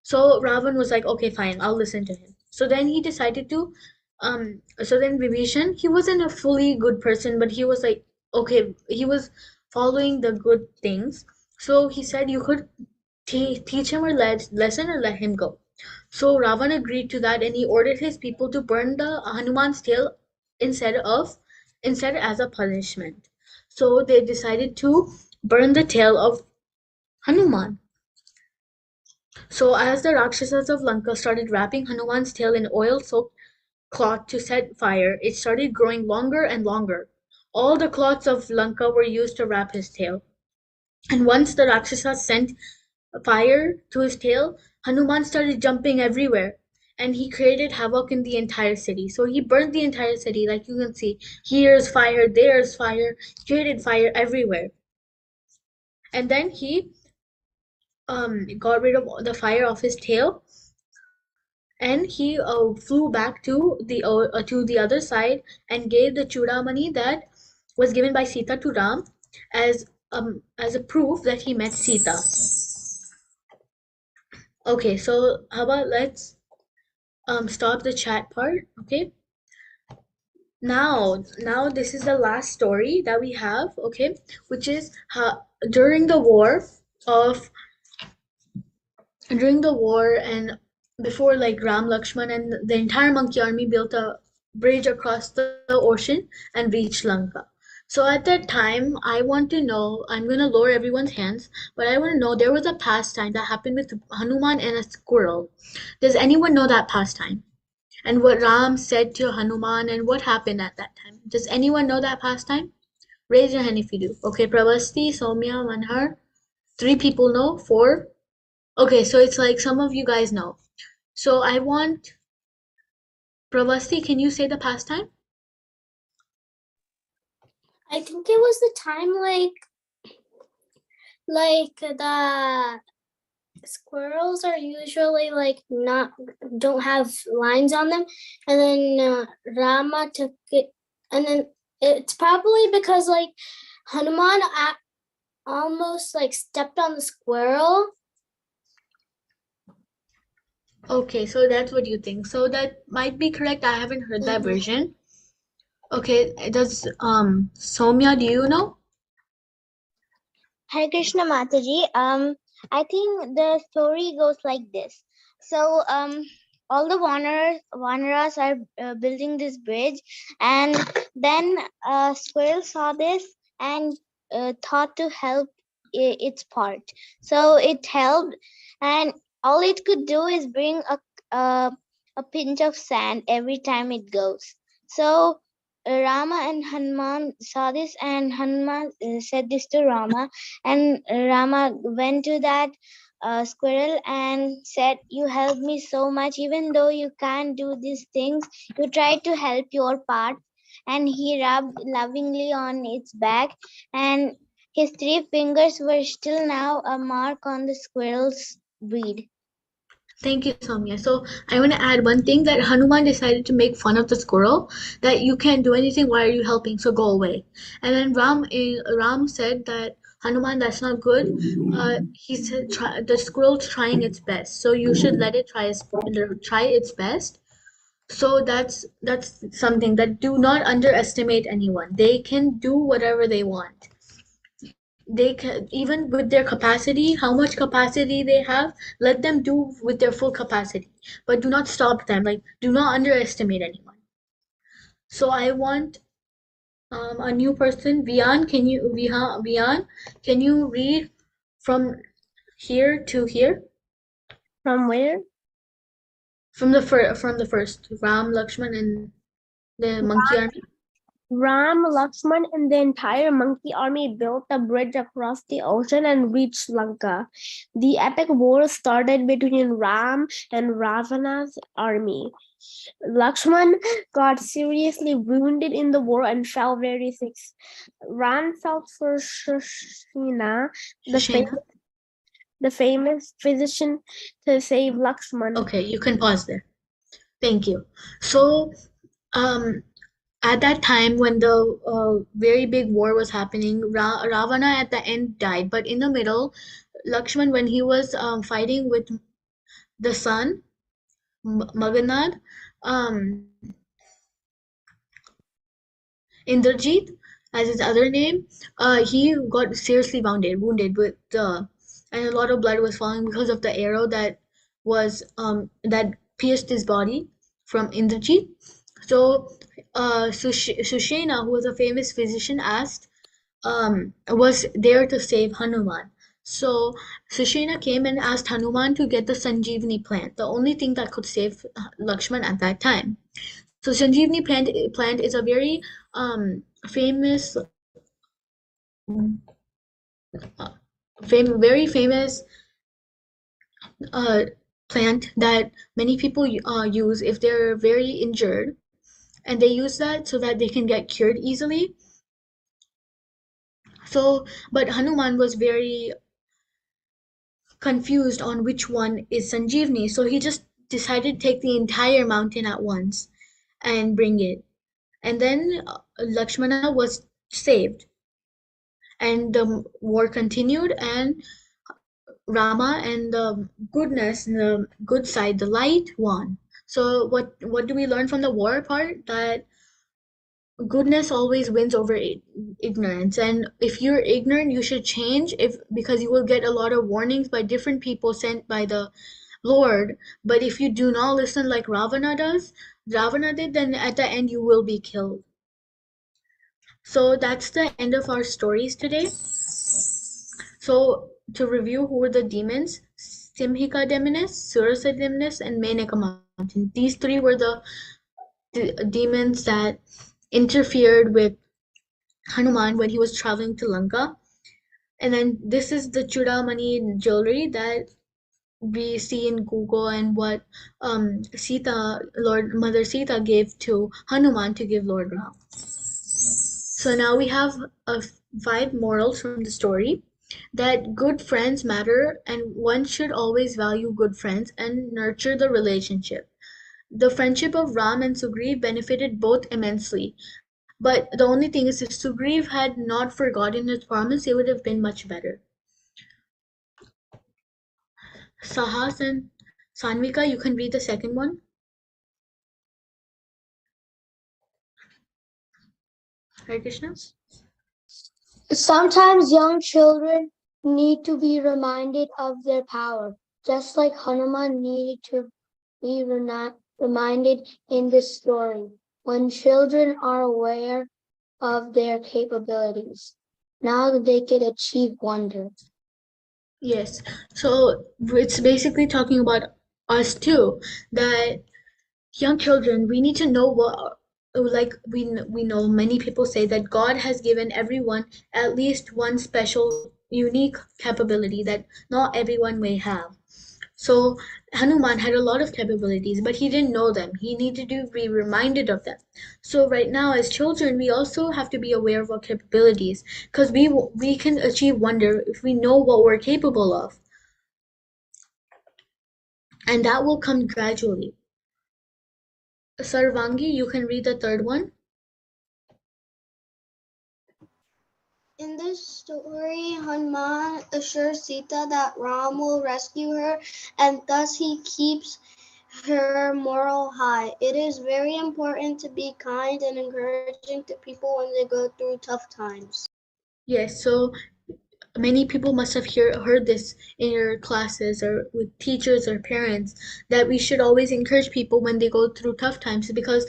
Speaker 1: So Ravan was like, okay, fine, I'll listen to him. So then he decided to, so then Vibhishan, he wasn't a fully good person, but he was like, okay, he was following the good things. So he said you could teach him a lesson or let him go. So Ravan agreed to that and he ordered his people to burn the Hanuman's tail instead of instead as a punishment. So they decided to burn the tail of Hanuman. So as the Rakshasas of Lanka started wrapping Hanuman's tail in oil-soaked cloth to set fire, it started growing longer and longer. All the cloths of Lanka were used to wrap his tail. And once the Rakshasas sent fire to his tail, Hanuman started jumping everywhere and he created havoc in the entire city. So he burned the entire city, like you can see. Here's fire, there's fire, created fire everywhere. And then he got rid of the fire off his tail and he flew back to the other side and gave the chudamani that was given by Sita to Ram as a proof that he met Sita. Okay, so how about let's stop the chat part, okay? Now this is the last story that we have, okay, which is how during the war and before like Ram, Lakshman, and the entire monkey army built a bridge across the ocean and reached Lanka. So at that time, I want to know, I'm going to lower everyone's hands, but I want to know there was a pastime that happened with Hanuman and a squirrel. Does anyone know that pastime? And what Ram said to Hanuman and what happened at that time? Does anyone know that pastime? Raise your hand if you do. Okay, Pravasti, Soumya, Manhar. 3 people know. 4. Okay, so it's like some of you guys know. So I want Pravasti, can you say the pastime?
Speaker 2: I think it was the time like the squirrels are usually like don't have lines on them, and then Rama took it, and then it's probably because like Hanuman almost like stepped on the squirrel.
Speaker 1: Okay, so that's what you think. So that might be correct. I haven't heard that version. Okay, does Soumya, do you know?
Speaker 2: Hare Krishna Mataji. I think the story goes like this. So all the Vanaras are building this bridge, and then Squirrel saw this and thought to help its part. So it helped, and all it could do is bring a pinch of sand every time it goes. So Rama and Hanuman saw this, and Hanuman said this to Rama, and Rama went to that squirrel and said, "You helped me so much, even though you can't do these things, you tried to help your part." And he rubbed lovingly on its back, and his 3 fingers were still now a mark on the squirrel's breed.
Speaker 1: Thank you, Soumya. So I want to add one thing that Hanuman decided to make fun of the squirrel, that you can't do anything, why are you helping? So go away. And then Ram said that Hanuman, that's not good. He said the squirrel's trying its best, so you should let it try its best. So that's something that do not underestimate anyone. They can do whatever they want. they can, even with their capacity, how much capacity they have, let them do with their full capacity, but do not stop them. Like, do not underestimate anyone. So I want a new person. Vian, can you read from here to here?
Speaker 6: From where?
Speaker 1: From the first Ram, Lakshman, and the monkey army.
Speaker 6: Ram, Lakshman, and the entire monkey army built a bridge across the ocean and reached Lanka. The epic war started between Ram and Ravana's army. Lakshman got seriously wounded in the war and fell very sick. Ram felt for Shushena,
Speaker 1: Shushena.
Speaker 6: the famous physician, to save Lakshman.
Speaker 1: Okay, you can pause there. Thank you. So, at that time when the very big war was happening, Ravana at the end died, but in the middle, Lakshman, when he was fighting with the sun, Maghanad, um, Indrajit, as his other name, he got seriously wounded with and a lot of blood was falling because of the arrow that pierced his body from Indrajit. So, Sushena, who was a famous physician, was there to save Hanuman. So Sushena came and asked Hanuman to get the Sanjeevani plant, the only thing that could save Lakshman at that time. So Sanjeevani plant is a very famous, very famous uh, plant that many people use if they're very injured, and they use that so that they can get cured easily. So, but Hanuman was very confused on which one is Sanjeevani, so he just decided to take the entire mountain at once and bring it. And then Lakshmana was saved, and the war continued, and Rama and the goodness, the good side, the light won. So what do we learn from the war part? That goodness always wins over ignorance, and if you're ignorant you should change, if because you will get a lot of warnings by different people sent by the Lord. But if you do not listen like Ravana did, then at the end you will be killed. So that's the end of our stories today. So to review, who were the demons: Simhika Demonis, Surasa Demonis, and Menaka Mountain. These three were the demons that interfered with Hanuman when he was traveling to Lanka. And then this is the Chudamani jewelry that we see in Google, and what Mother Sita gave to Hanuman to give Lord Ram. So now we have 5 morals from the story: that good friends matter, and one should always value good friends and nurture the relationship. The friendship of Ram and Sugriv benefited both immensely. But the only thing is, if Sugriv had not forgotten his promise, it would have been much better. Sahas and Sanvika, you can read the second one. Hare Krishna.
Speaker 2: Sometimes young children need to be reminded of their power, just like Hanuman needed to be reminded in this story. When children are aware of their capabilities, now they can achieve wonder.
Speaker 1: Yes. So it's basically talking about us too, that young children, we need to know what, like we know many people say that God has given everyone at least one special unique capability that not everyone may have. So Hanuman had a lot of capabilities, but he didn't know them. He needed to be reminded of them. So right now, as children, we also have to be aware of our capabilities, because we can achieve wonder if we know what we're capable of, and that will come gradually. Sarvangi, you can read the third one.
Speaker 2: In this story, Hanuman assures Sita that Ram will rescue her, and thus he keeps her moral high. It is very important to be kind and encouraging to people when they go through tough times.
Speaker 1: Yes, so many people must have heard this in your classes or with teachers or parents, that we should always encourage people when they go through tough times, because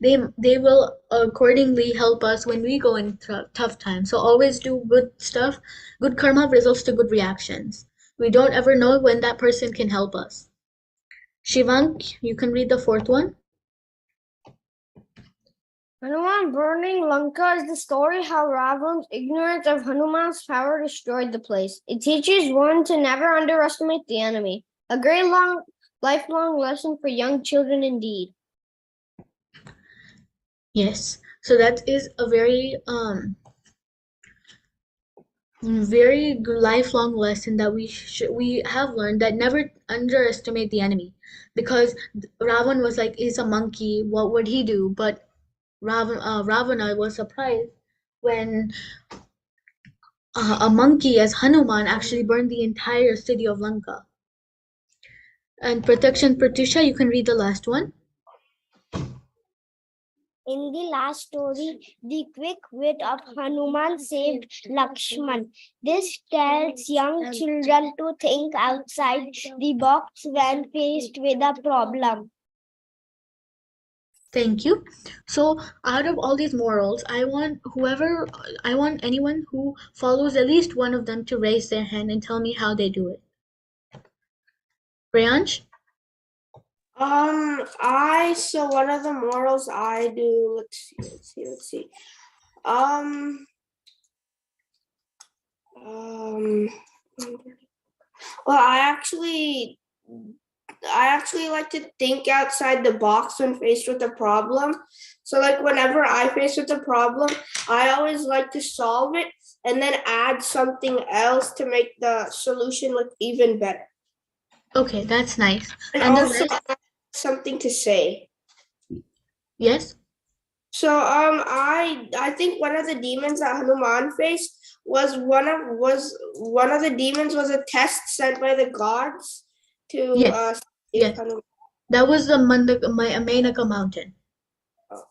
Speaker 1: they will accordingly help us when we go in tough times. So always do good stuff. Good karma results to good reactions. We don't ever know when that person can help us. Shivank, you can read the fourth one.
Speaker 2: Hanuman burning Lanka is the story how Ravan's ignorance of Hanuman's power destroyed the place. It teaches one to never underestimate the enemy. A great lifelong lesson for young children indeed.
Speaker 1: Yes. So that is a very lifelong lesson that we have learned, that never underestimate the enemy, because Ravan was like, is a monkey, what would he do? But Ravana was surprised when a monkey as Hanuman actually burned the entire city of Lanka. And protection, Pratusha, you can read the last one.
Speaker 2: In the last story, the quick wit of Hanuman saved Lakshman. This tells young children to think outside the box when faced with a problem.
Speaker 1: Thank you. So out of all these morals, I want anyone who follows at least one of them to raise their hand and tell me how they do it. Priyansh?
Speaker 4: So one of the morals I do, let's see. Well, I actually like to think outside the box when faced with a problem. So like whenever I face with a problem, I always like to solve it and then add something else to make the solution look even better.
Speaker 1: Okay, that's nice.
Speaker 4: And
Speaker 1: And the
Speaker 4: also
Speaker 1: rest?
Speaker 4: add something to say.
Speaker 1: Yes?
Speaker 4: So I think one of the demons that Hanuman faced was one of the demons was a test sent by the gods to
Speaker 1: Yes.
Speaker 4: save
Speaker 1: Yes.
Speaker 4: Hanuman.
Speaker 1: That was the Mainaka mountain.
Speaker 4: Oh.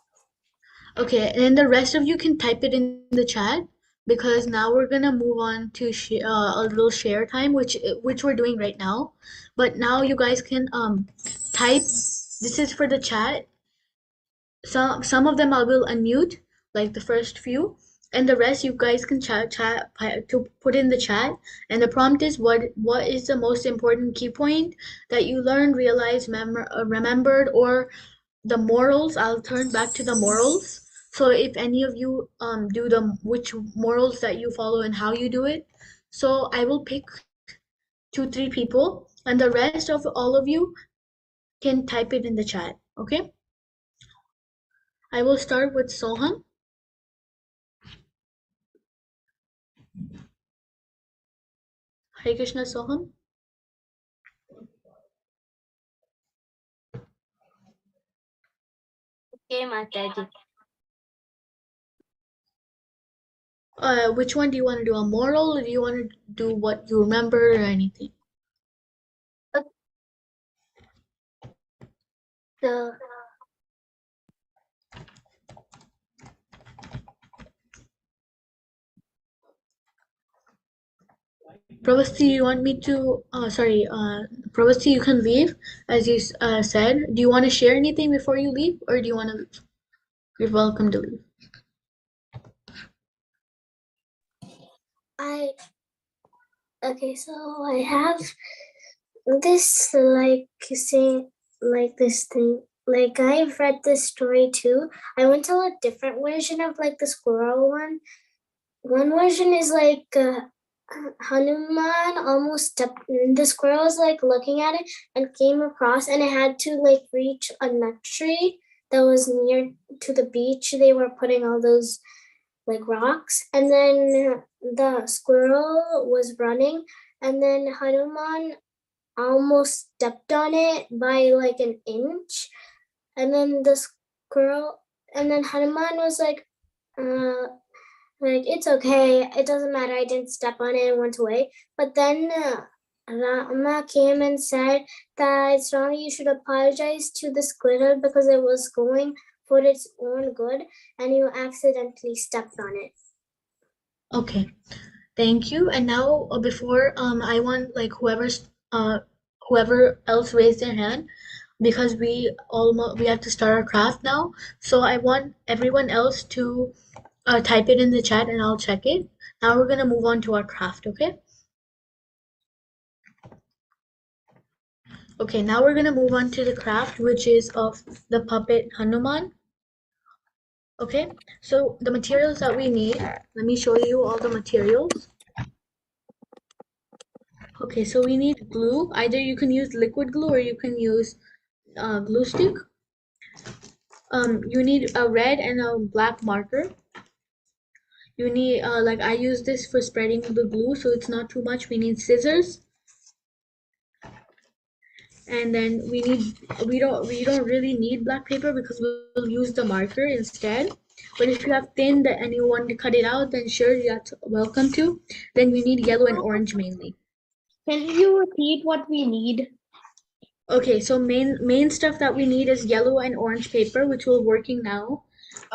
Speaker 1: Okay, and the rest of you can type it in the chat, because now we're gonna move on to a little share time, which we're doing right now. But now you guys can type. This is for the chat. Some of them I will unmute, like the first few, and the rest you guys can chat to put in the chat. And the prompt is, what is the most important key point that you learned, realized, remembered, or the morals. I'll turn back to the morals. So if any of you do which morals that you follow and how you do it. So I will pick 2, 3 people, and the rest of all of you can type it in the chat. Okay? I will start with Soham. Hare Krishna, Soham.
Speaker 5: Okay, Mataji.
Speaker 1: Which one do you want to do? A moral, or do you want to do what you remember, or anything?
Speaker 5: The
Speaker 1: Pravasti, you want me to? Sorry, Pravasti, you can leave, as you said. Do you want to share anything before you leave, or do you want to leave? You're welcome to leave.
Speaker 7: Okay, so I have this this thing. Like I've read this story too. I went to a different version of like the squirrel one. One version is like Hanuman almost stepped. The squirrel was like looking at it and came across, and it had to like reach a nut tree that was near to the beach. They were putting all those like rocks, and then the squirrel was running, and then Hanuman almost stepped on it by like an inch, and then the squirrel, and then Hanuman was like it's okay, it doesn't matter, I didn't step on it, and went away. But then Rama came and said that it's wrong, you should apologize to the squirrel because it was going for its own good and you accidentally stepped on it.
Speaker 1: Okay, Thank you. And now, before I want like whoever else raised their hand, because we have to start our craft now. So I want everyone else to type it in the chat, and I'll check it. Now we're gonna move on to our craft. Okay. Okay. Now we're gonna move on to the craft, which is of the puppet Hanuman. Okay. So the materials that we need. Let me show you all the materials. Okay, so we need glue. Either you can use liquid glue or you can use glue stick. You need a red and a black marker. You need like I use this for spreading the glue, so it's not too much. We need scissors, and then we don't really need black paper because we'll use the marker instead. But if you have thin and you want to cut it out, then sure, you're welcome to. Then we need yellow and orange mainly.
Speaker 6: Can you repeat what we need?
Speaker 1: Okay, so main stuff that we need is yellow and orange paper, which we're working now.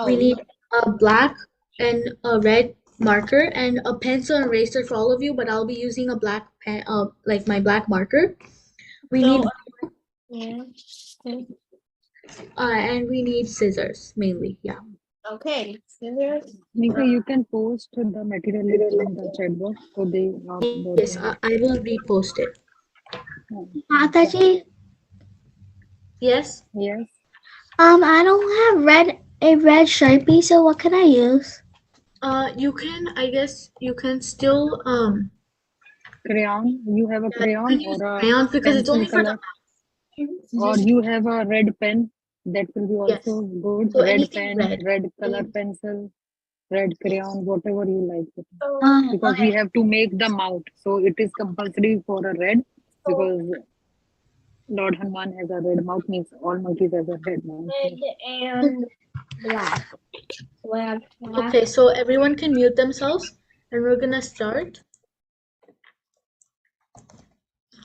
Speaker 1: We need a black and a red marker and a pencil and eraser for all of you, but I'll be using a black pen, like my black marker. We need and we need scissors mainly. Yeah.
Speaker 6: Okay. Scissors.
Speaker 8: Nika, you can post the material list in the chat box so they
Speaker 1: Yes, I will repost it.
Speaker 2: Mataji,
Speaker 1: Yes.
Speaker 8: Yes.
Speaker 2: I don't have a red Sharpie, so what can I use?
Speaker 1: You can, I guess you can still
Speaker 8: Crayon. You have a crayon or a
Speaker 1: crayons because it's
Speaker 8: pencil
Speaker 1: only for
Speaker 8: color,
Speaker 1: the
Speaker 8: or you have a red pen. That will be
Speaker 1: Yes.
Speaker 8: also good.
Speaker 1: So
Speaker 8: Red
Speaker 1: anything
Speaker 8: pen,
Speaker 1: red.
Speaker 8: red color pencil, red crayon, whatever you like.
Speaker 2: Oh,
Speaker 8: Because we have to make the mouth, so it is compulsory for a red because Lord Hanuman has a red mouth, means all monkeys have a red mouth.
Speaker 6: Red and black.
Speaker 1: Okay, so everyone can mute themselves and we're gonna start.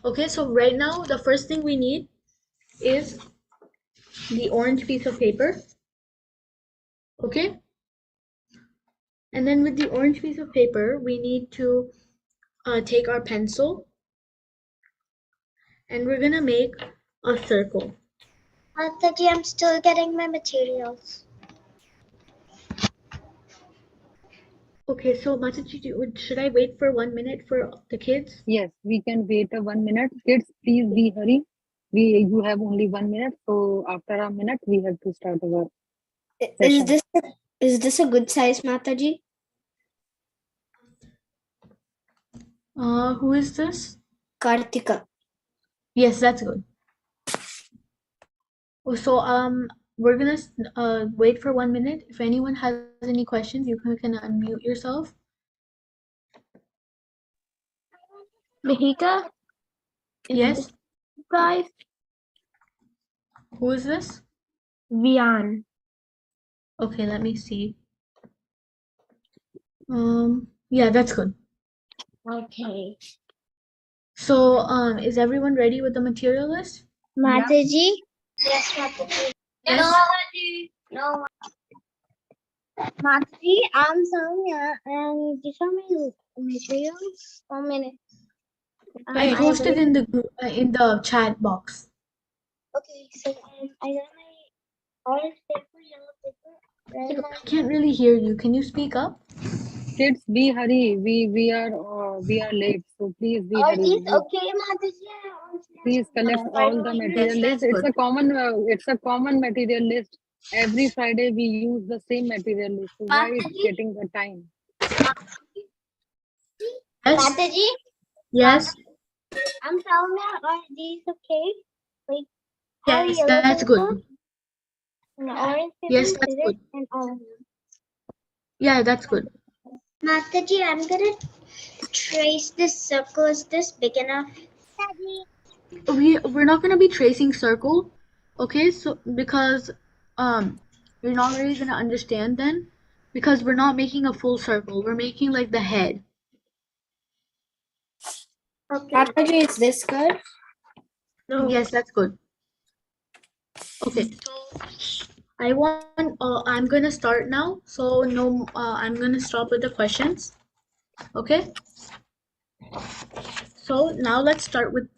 Speaker 1: Okay, so right now the first thing we need is the orange piece of paper. Okay? And then with the orange piece of paper, we need to take our pencil and we're gonna make a circle.
Speaker 2: Mataji, I'm still getting my materials.
Speaker 1: Okay, so Mataji, should I wait for 1 minute for the kids?
Speaker 8: Yes, we can wait a 1 minute. Kids, please be hurry. You have only 1 minute, so after a minute we have to start our session.
Speaker 2: Is this a good size, Mataji?
Speaker 1: Who is this?
Speaker 2: Kartika.
Speaker 1: Yes, that's good. So we're gonna wait for 1 minute. If anyone has any questions, you can unmute yourself.
Speaker 3: Mahika,
Speaker 1: Yes.
Speaker 3: guys,
Speaker 1: Who is this?
Speaker 3: Vian.
Speaker 1: Okay, let me see. Yeah, that's good.
Speaker 6: Okay.
Speaker 1: So is everyone ready with the material list?
Speaker 2: Mataji?
Speaker 7: Yes, Mataji.
Speaker 1: Yes.
Speaker 5: No.
Speaker 2: Mataji, I'm Sonia, and these are my materials. 1 minute.
Speaker 1: I posted in the chat box.
Speaker 2: Okay, so I got my orange paper, yellow paper, red
Speaker 1: I can't really hear you. Can you speak up?
Speaker 8: Kids, be hurry. We are late, so please be
Speaker 2: Are
Speaker 8: hurry.
Speaker 2: these okay, Mataji?
Speaker 8: Please collect all the material list. It's a common material list. Every Friday we use the same material list. So why it's getting the time?
Speaker 1: Yes.
Speaker 2: Mataji,
Speaker 1: Yes.
Speaker 2: I'm Sonia. Are these okay? Like,
Speaker 1: Yes,
Speaker 2: yellow
Speaker 1: that's
Speaker 2: paper,
Speaker 1: good.
Speaker 2: and orange paper,
Speaker 1: Yes, that's
Speaker 2: scissors,
Speaker 1: good.
Speaker 2: and orange.
Speaker 1: Yeah, that's good.
Speaker 2: Mataji, I'm gonna trace this circle. Is this big enough?
Speaker 1: We're not gonna be tracing circle, okay? So because you're not really gonna understand then, because we're not making a full circle. We're making like the head.
Speaker 2: Okay. Mataji, is this good?
Speaker 6: No.
Speaker 1: Yes, that's good. Okay, so I'm gonna start now. So no, I'm gonna stop with the questions. Okay. So now let's start with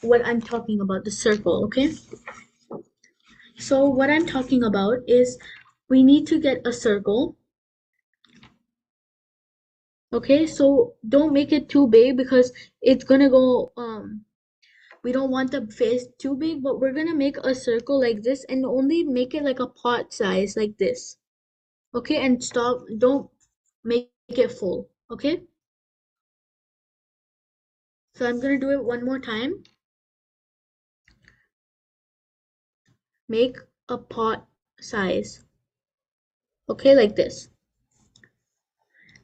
Speaker 1: what I'm talking about, the circle, okay? So what I'm talking about is we need to get a circle. Okay, so don't make it too big because it's gonna go, we don't want the face too big, but we're gonna make a circle like this and only make it like a pot size like this. Okay, and stop, don't make it full, okay? So I'm gonna do it one more time. Make a pot size, okay, like this.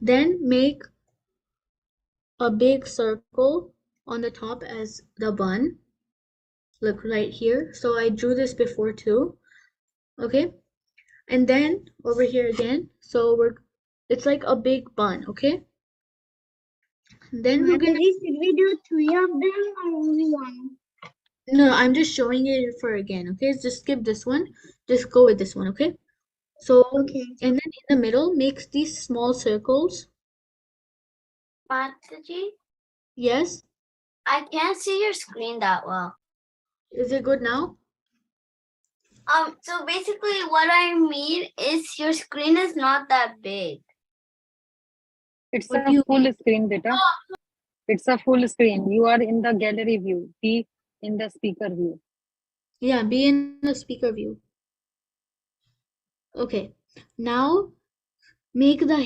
Speaker 1: Then make a big circle on the top as the bun. Look right here. So I drew this before too, okay? And then over here again, so it's like a big bun, okay? And then we're gonna,
Speaker 2: should we do 3 of them or only one?
Speaker 1: no, I'm just showing it for again, okay? Just skip this one, just go with this one, okay? So,
Speaker 2: Okay.
Speaker 1: and then in the middle, make these small circles.
Speaker 5: Mataji,
Speaker 1: Yes,
Speaker 5: I can't see your screen that well.
Speaker 1: is it good now?
Speaker 5: So basically what I mean is your screen is not that big.
Speaker 8: It's
Speaker 1: What do
Speaker 8: a
Speaker 1: you
Speaker 8: full screen, beta. It's a full screen. You are in the gallery view. Be in the speaker view.
Speaker 1: Yeah, be in the speaker view. Okay, now make the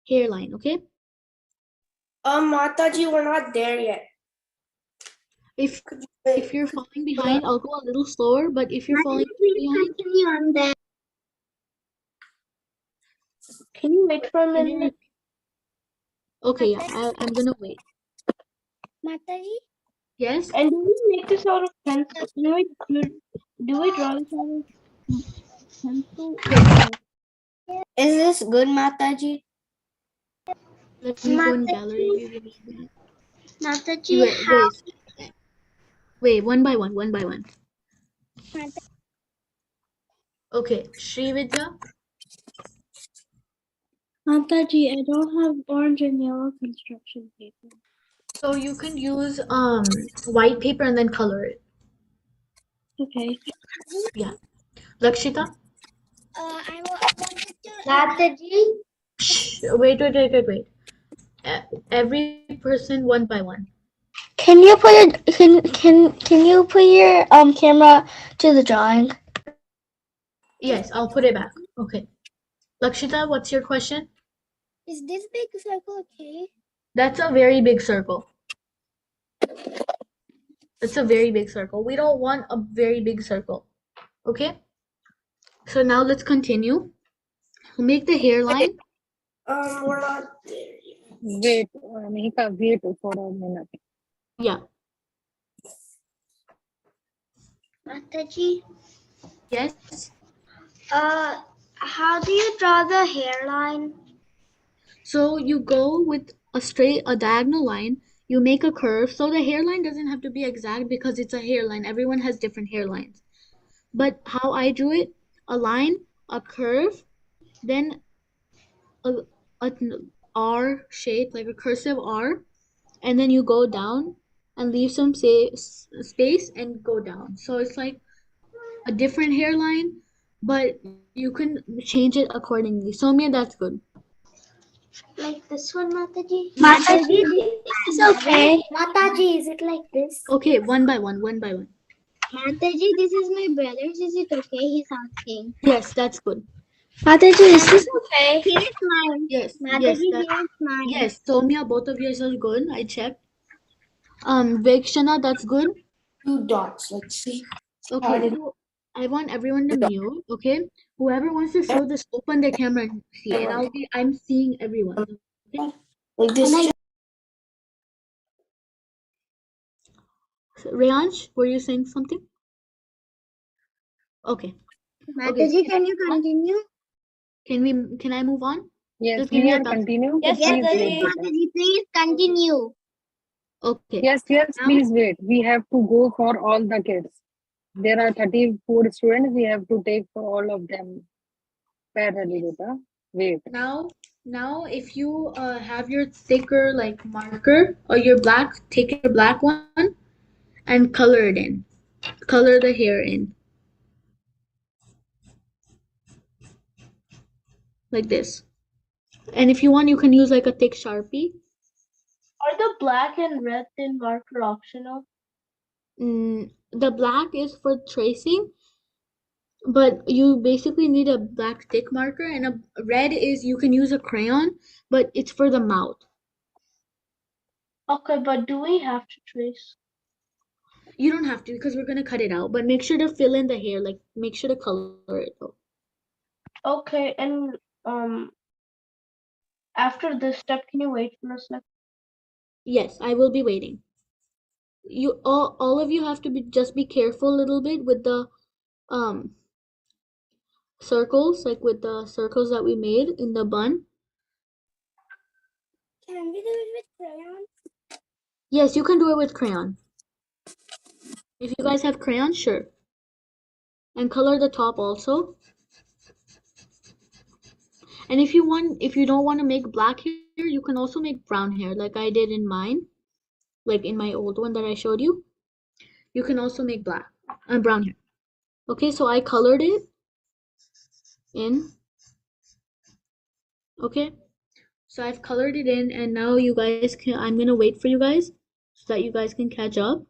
Speaker 1: hairline, okay?
Speaker 4: Mataji, we're not there yet.
Speaker 1: If
Speaker 4: Wait,
Speaker 1: you're falling behind, I'll go a little slower, but if you're falling behind,
Speaker 2: Continue on that.
Speaker 6: Can you wait for a
Speaker 1: can you
Speaker 6: minute?
Speaker 1: okay, yeah, I'm gonna wait.
Speaker 2: Mataji?
Speaker 1: Yes?
Speaker 6: And do we make this out of pencil? Do we draw this out of pencil?
Speaker 2: Is this good, Mataji?
Speaker 1: Let me go in gallery view. Give me a minute.
Speaker 2: Mataji,
Speaker 1: Wait, one by one. Okay, Srividya,
Speaker 6: Mataji, I don't have orange and yellow construction paper.
Speaker 1: so you can use white paper and then color it.
Speaker 6: Okay.
Speaker 1: Yeah. Lakshita?
Speaker 2: I wanted to. Mataji?
Speaker 1: Shh, wait. Every person one by one.
Speaker 2: Can you put it? Can you put your camera to the drawing?
Speaker 1: Yes, I'll put it back. Okay. Lakshita, what's your question?
Speaker 2: Is this big circle okay?
Speaker 1: That's a very big circle. It's a very big circle. We don't want a very big circle. Okay? So now let's continue. Make the hairline.
Speaker 4: we're not there yet.
Speaker 8: Wait, Mihika, wait for a minute.
Speaker 1: Yeah.
Speaker 2: Mataji,
Speaker 1: Yes.
Speaker 2: how do you draw the hairline?
Speaker 1: So you go with a diagonal line. You make a curve. So the hairline doesn't have to be exact because it's a hairline. Everyone has different hairlines. But how I drew it, a line, a curve, then an R shape, like a cursive R, and then you go down and leave some space and go down. So it's like a different hairline, but you can change it accordingly. Soumya, that's good.
Speaker 2: Like this one, Mataji?
Speaker 7: Mataji,
Speaker 2: This is okay. Mataji, is it like this?
Speaker 1: Okay, one by one.
Speaker 2: Mataji, this is my brother's. Is it okay? He's asking.
Speaker 1: Yes, that's good.
Speaker 2: Mataji, is this okay? Here's mine.
Speaker 1: Yes,
Speaker 2: Mataji,
Speaker 1: yes,
Speaker 2: here's mine.
Speaker 1: yes. Soumya, both of yours are good. I checked. Vikshana, that's good.
Speaker 4: 2 dots. Let's see.
Speaker 1: Okay, so I want everyone to mute. Okay, whoever wants to show this, open their camera and see, and I'm seeing everyone. Okay.
Speaker 4: Like this.
Speaker 1: So, Rayansh, were you saying something? Okay.
Speaker 2: Mataji, can you continue?
Speaker 1: Can I move on?
Speaker 8: Yes,
Speaker 1: Just give
Speaker 8: we
Speaker 1: me a
Speaker 8: are
Speaker 1: thumbs up.
Speaker 8: continue.
Speaker 2: Yes,
Speaker 8: Please wait.
Speaker 2: Mataji, please continue.
Speaker 1: Okay.
Speaker 8: Yes,
Speaker 1: Now-
Speaker 8: please wait. We have to go for all the kids. There are 34 students. We have to take for all of them parallelly, beta. Wait.
Speaker 1: Now Now, if you have your thicker like marker or your black, take your black one and color it in. Color the hair in like this. And if you want, you can use like a thick Sharpie.
Speaker 6: Are the black and red thin marker optional?
Speaker 1: The black is for tracing, but you basically need a black thick marker, and a red is you can use a crayon, but it's for the mouth.
Speaker 6: Okay, but do we have to trace?
Speaker 1: You don't have to because we're gonna cut it out, but make sure to fill in the hair, like make sure to color it though.
Speaker 6: Okay, and after this step, can you wait for a sec?
Speaker 1: Yes, I will be waiting. You all of you have to just be careful a little bit with the um circles, like with the circles that we made in the bun.
Speaker 2: Can we do it with crayons?
Speaker 1: Yes, you can do it with crayon. If you guys have crayon, sure. And color the top also. And if you don't want to make black hair, you can also make brown hair like I did in mine, like in my old one that I showed you. You can also make black and brown hair. Okay, so I colored it in. Okay, so I've colored it in, and now you guys can, I'm gonna wait for you guys so that you guys can catch up.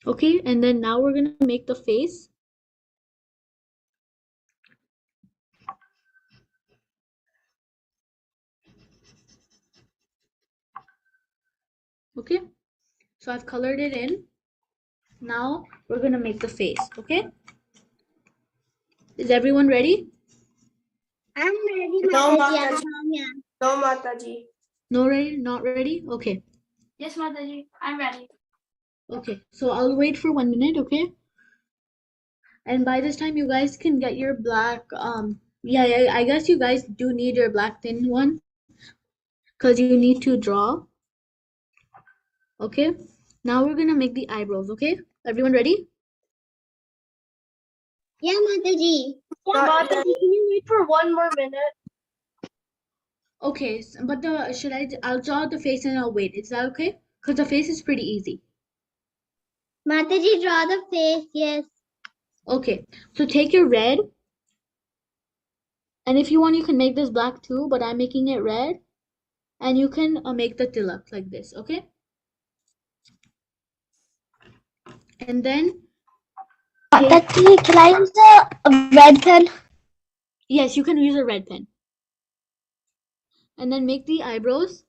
Speaker 1: Okay, and then now we're gonna make the face. Okay, so I've colored it in. Now we're gonna make the face. Okay, is everyone ready?
Speaker 2: I'm ready,
Speaker 4: No,
Speaker 2: Mataji.
Speaker 4: Mataji. No, Mataji.
Speaker 1: No ready? Not ready? Okay.
Speaker 3: Yes, Mataji, I'm ready.
Speaker 1: Okay, so I'll wait for 1 minute, okay? And by this time, you guys can get your black, yeah, I guess you guys do need your black thin one because you need to draw. Okay, now we're gonna make the eyebrows, okay? Everyone ready?
Speaker 2: Yeah, Mataji.
Speaker 6: Mataji, can you wait for 1 more minute?
Speaker 1: Okay, but I'll draw the face and I'll wait. Is that okay? Because the face is pretty easy.
Speaker 2: Mataji, draw the face, yes.
Speaker 1: Okay, so take your red, and if you want, you can make this black too, but I'm making it red, and you can make the tilak like this, okay? And then
Speaker 2: Mataji, can I use a red pen?
Speaker 1: yes, you can use a red pen. And then make the eyebrows,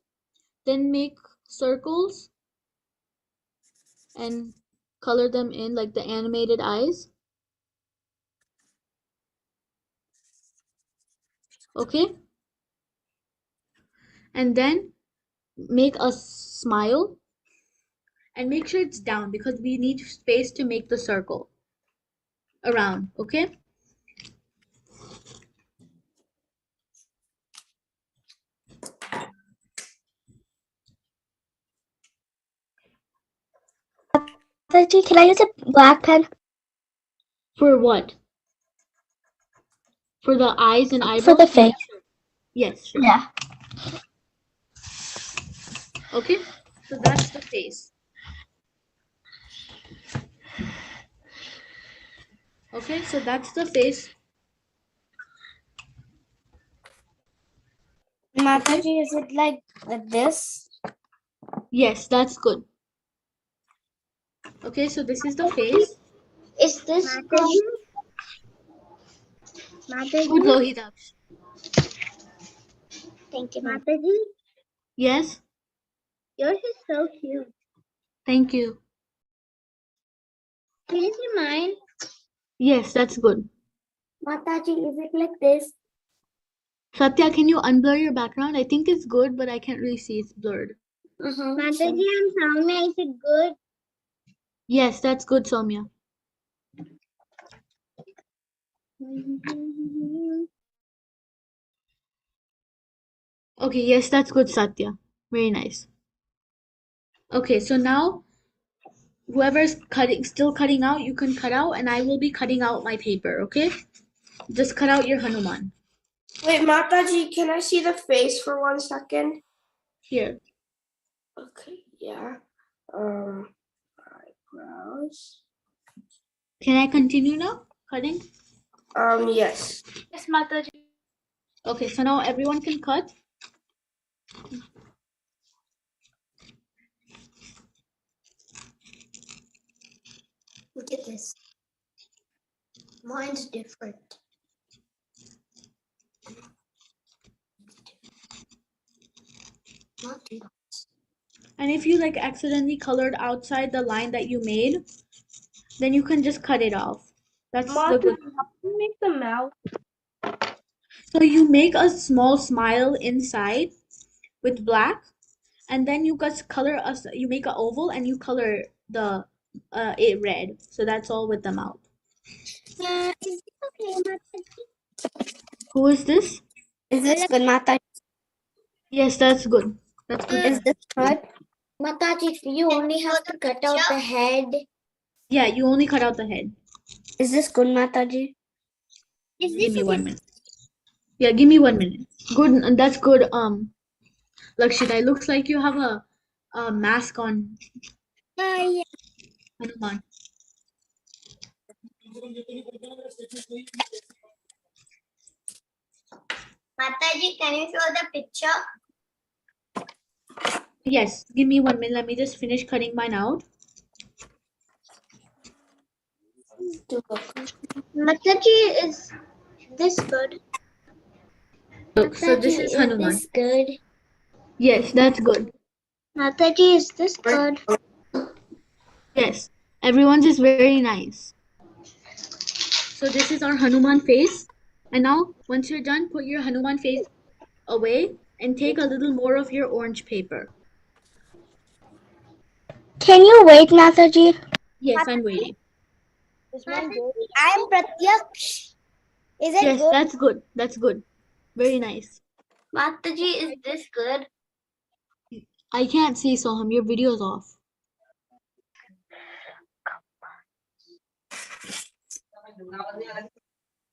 Speaker 1: then make circles and color them in like the animated eyes. Okay? And then make a smile and make sure it's down because we need space to make the circle around, okay?
Speaker 2: Mataji, can I use a black pen?
Speaker 1: For what? For the eyes and eyebrows?
Speaker 2: For the face.
Speaker 1: Yes, sure.
Speaker 2: Yeah.
Speaker 1: Okay, so that's the face. Okay, so that's the face.
Speaker 2: Mataji, is it like this?
Speaker 1: Yes, that's good. Okay, so this is the face.
Speaker 2: Is this
Speaker 1: Good, Lohita.
Speaker 2: Thank you, Mataji.
Speaker 1: Yes,
Speaker 2: Yours is so cute.
Speaker 1: thank you.
Speaker 2: Can you see mine?
Speaker 1: Yes, that's good.
Speaker 2: Mataji, is it like this?
Speaker 1: Satya, can you unblur your background? I think it's good, but I can't really see. It's blurred.
Speaker 2: Mataji, I'm Soumya. Is it good?
Speaker 1: Yes, that's good, Soumya. Okay, yes, that's good, Satya. Very nice. Okay, so now whoever's still cutting out, you can cut out, and I will be cutting out my paper, okay? Just cut out your Hanuman.
Speaker 4: Wait, Mataji, can I see the face for 1 second?
Speaker 1: Here.
Speaker 4: Okay, yeah. Eyebrows.
Speaker 1: Can I continue now? Cutting?
Speaker 4: Yes.
Speaker 3: Yes, Mataji.
Speaker 1: Okay, so now everyone can cut.
Speaker 7: Look at this. Mine's different. Not too much.
Speaker 1: And if you like accidentally colored outside the line that you made, then you can just cut it off. That's the
Speaker 6: Mataji,
Speaker 1: good.
Speaker 6: how do you make the mouth?
Speaker 1: So you make a small smile inside with black, and then you guys color us. You make an oval and you color the it red. So that's all with the mouth.
Speaker 7: Is this okay, Mataji?
Speaker 1: Who is this?
Speaker 2: Is this good, Mataji?
Speaker 1: Yes, that's good. That's good.
Speaker 2: Is this good?
Speaker 7: Mataji, you only have to cut out the head.
Speaker 1: Yeah, you only cut out the head.
Speaker 2: Is this good, Mataji?
Speaker 7: Is
Speaker 1: Give
Speaker 7: this
Speaker 1: me
Speaker 7: okay?
Speaker 1: 1 minute. Yeah, give me 1 minute. Good, that's good. Lakshita, it looks like you have a mask on.
Speaker 7: Yeah.
Speaker 1: Hanuman.
Speaker 5: Mataji, can you show the picture?
Speaker 1: Yes, give me 1 minute. Let me just finish cutting mine out.
Speaker 7: Mataji, is this good?
Speaker 1: Look, so this is Hanuman.
Speaker 7: Is this good?
Speaker 1: Yes, that's good.
Speaker 7: Mataji, is this good?
Speaker 1: Yes, everyone's is very nice. So this is our Hanuman face. And now, once you're done, put your Hanuman face away and take a little more of your orange paper.
Speaker 2: Can you wait, Mataji?
Speaker 1: Yes, I'm waiting.
Speaker 2: I'm Pratyaksh. Is it
Speaker 1: Yes,
Speaker 2: good?
Speaker 1: that's good. That's good. Very nice.
Speaker 5: Mataji, is this good?
Speaker 1: I can't see, Soham. Your video's off.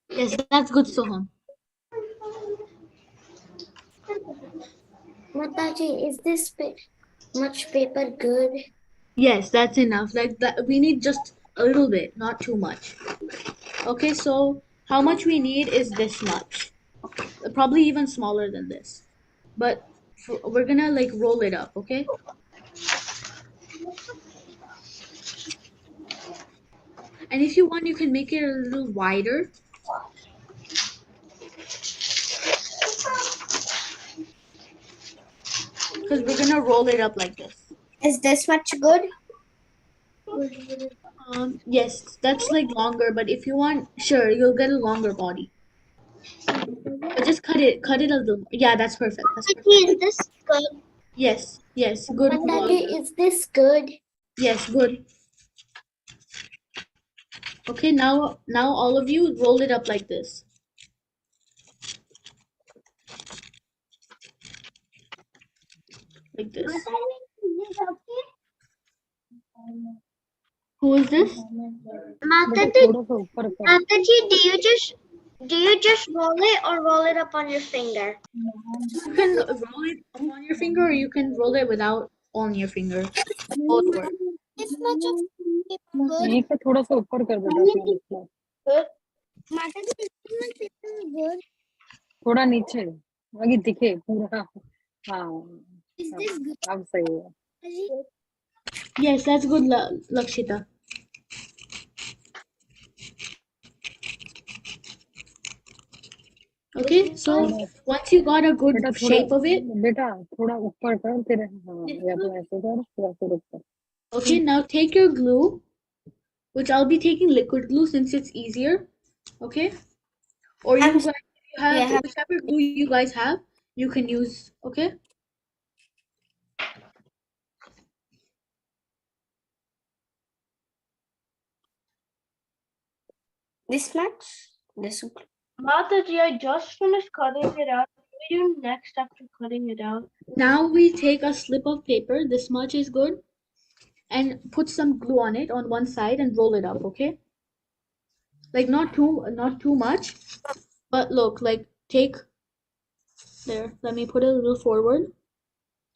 Speaker 1: Yes, that's good, Soham.
Speaker 7: Mataji, is this much paper good?
Speaker 1: Yes, that's enough. Like that, we need just a little bit, not too much. Okay, so how much we need is this much. Probably even smaller than this. But we're gonna like roll it up, okay? And if you want, you can make it a little wider. Because we're gonna roll it up like this.
Speaker 2: Is this much good?
Speaker 1: Yes, that's like longer, but if you want, sure, you'll get a longer body. But just cut it a little. Yeah, that's perfect. That's perfect.
Speaker 7: Mataji, is this good?
Speaker 1: Yes, yes, good.
Speaker 7: Mataji, is this good?
Speaker 1: Yes, good. Okay, now all of you roll it up like this. Like this. Who is this?
Speaker 7: Mataji,
Speaker 8: थोड़ा सा ऊपर कर
Speaker 7: Mataji, do you just roll it or roll it up on your finger?
Speaker 1: You can roll it on your finger or you can roll it without on your finger. Both work.
Speaker 7: This much of paper good?
Speaker 8: यहीं पे थोड़ा सा ऊपर कर बेटा अपना display
Speaker 7: Mataji, is this much paper good?
Speaker 8: थोड़ा नीचे आगे दिखे पूरा हाँ
Speaker 7: Is this good?
Speaker 8: अब सही है
Speaker 7: Mataji?
Speaker 1: Yes, that's good, Lakshita. Okay, so once you got a good
Speaker 8: बेटा
Speaker 1: shape of it,
Speaker 8: बेटा थोड़ा ऊपर कर तेरे हाँ या तो ऐसे कर या फिर ऊपर
Speaker 1: okay, now take your glue, which I'll be taking liquid glue since it's easier. Okay, or you guys, you have whichever glue you guys have, you can use. Okay.
Speaker 2: This much? This.
Speaker 6: Mataji, I just finished cutting it out. What do you do next after cutting it out?
Speaker 1: Now we take a slip of paper. This much is good. and put some glue on it on one side and roll it up, okay? Like not too much, but look, like take there. Let me put it a little forward.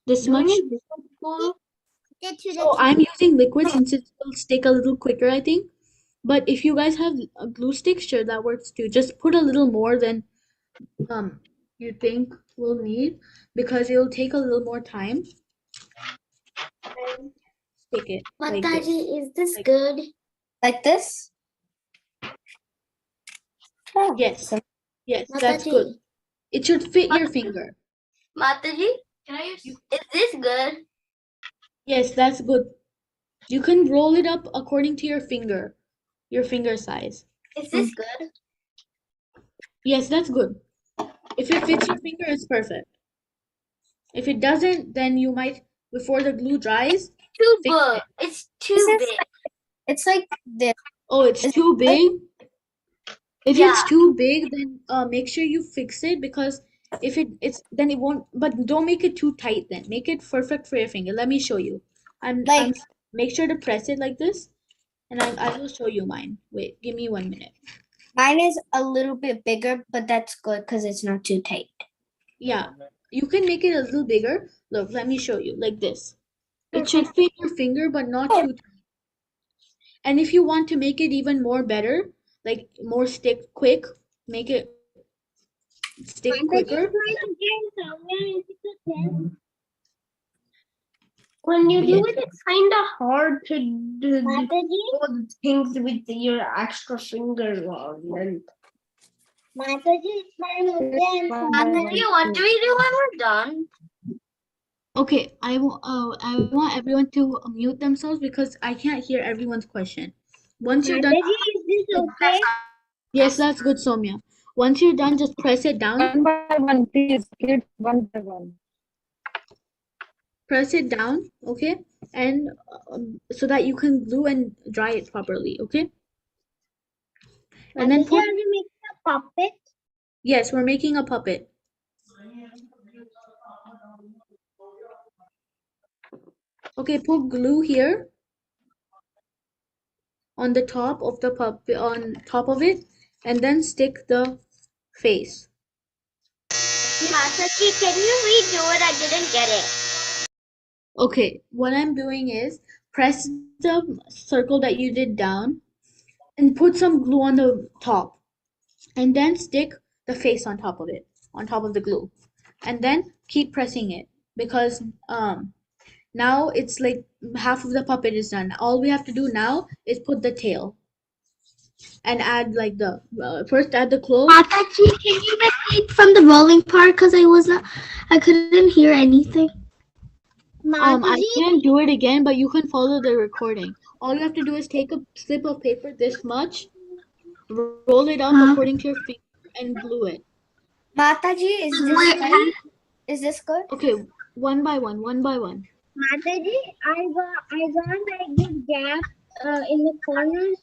Speaker 1: This much. So I'm using liquid since it will stick a little quicker, I think. But if you guys have a glue stick, sure, that works too. Just put a little more than you think we'll need because it'll take a little more time. And stick it like this.
Speaker 7: Mataji, is this
Speaker 1: Like-
Speaker 7: good?
Speaker 2: Like this? Oh,
Speaker 1: Yes, yes, that's
Speaker 7: Mataji,
Speaker 1: good. It should fit your finger.
Speaker 5: Mataji, can I use? Is this good?
Speaker 1: Yes, that's good. You can roll it up according to your finger size.
Speaker 5: Is this good?
Speaker 1: Yes, that's good. If it fits your finger, it's perfect. If it doesn't, then you might, before the glue dries,
Speaker 5: Too
Speaker 1: fix
Speaker 5: big.
Speaker 1: it.
Speaker 5: It's too big.
Speaker 2: It's like this.
Speaker 1: Oh, it's too big? If
Speaker 5: Yeah.
Speaker 1: it's too big, then make sure you fix it because if it's then it won't. But don't make it too tight. Then make it perfect for your finger. Let me show you. I'm make sure to press it like this, and I will show you mine. Wait, give me 1 minute.
Speaker 2: Mine is a little bit bigger, but that's good because it's not too tight.
Speaker 1: Yeah, you can make it a little bigger. Look, let me show you like this. It should fit your finger, but not too tight. And if you want to make it even more better, like more stick quick, make it stick quicker.
Speaker 6: When you do
Speaker 1: Yes.
Speaker 6: it, it's kind of hard to do all the things with your extra finger on. And
Speaker 5: Mataji, what do we do when we're done?
Speaker 1: Okay, I want everyone to mute themselves because I can't hear everyone's question. Once you're done,
Speaker 7: is this okay?
Speaker 1: yes, that's good, Somya. Once you're done, just press it down.
Speaker 8: One by one, please, kids, one by one.
Speaker 1: Press it down, okay, and so that you can glue and dry it properly, okay. And then put.
Speaker 7: Are you making a puppet?
Speaker 1: Yes, we're making a puppet. Okay, put glue here on the top of the puppet, on top of it, and then stick the face.
Speaker 5: Mataji, can you redo it? I didn't get it.
Speaker 1: Okay, what I'm doing is press the circle that you did down and put some glue on the top, and then stick the face on top of it, on top of the glue, and then keep pressing it because now it's like half of the puppet is done. All we have to do now is put the tail and add like the first add the clothes.
Speaker 7: Mataji, can you repeat from the rolling part? Because I couldn't hear anything.
Speaker 1: I can't do it again, but you can follow the recording. All you have to do is take a slip of paper this much, roll it up according to your finger, and glue it.
Speaker 2: Mataji, is this good?
Speaker 1: Okay, one by one, one by one.
Speaker 7: Mataji, I got like this gap in the corners.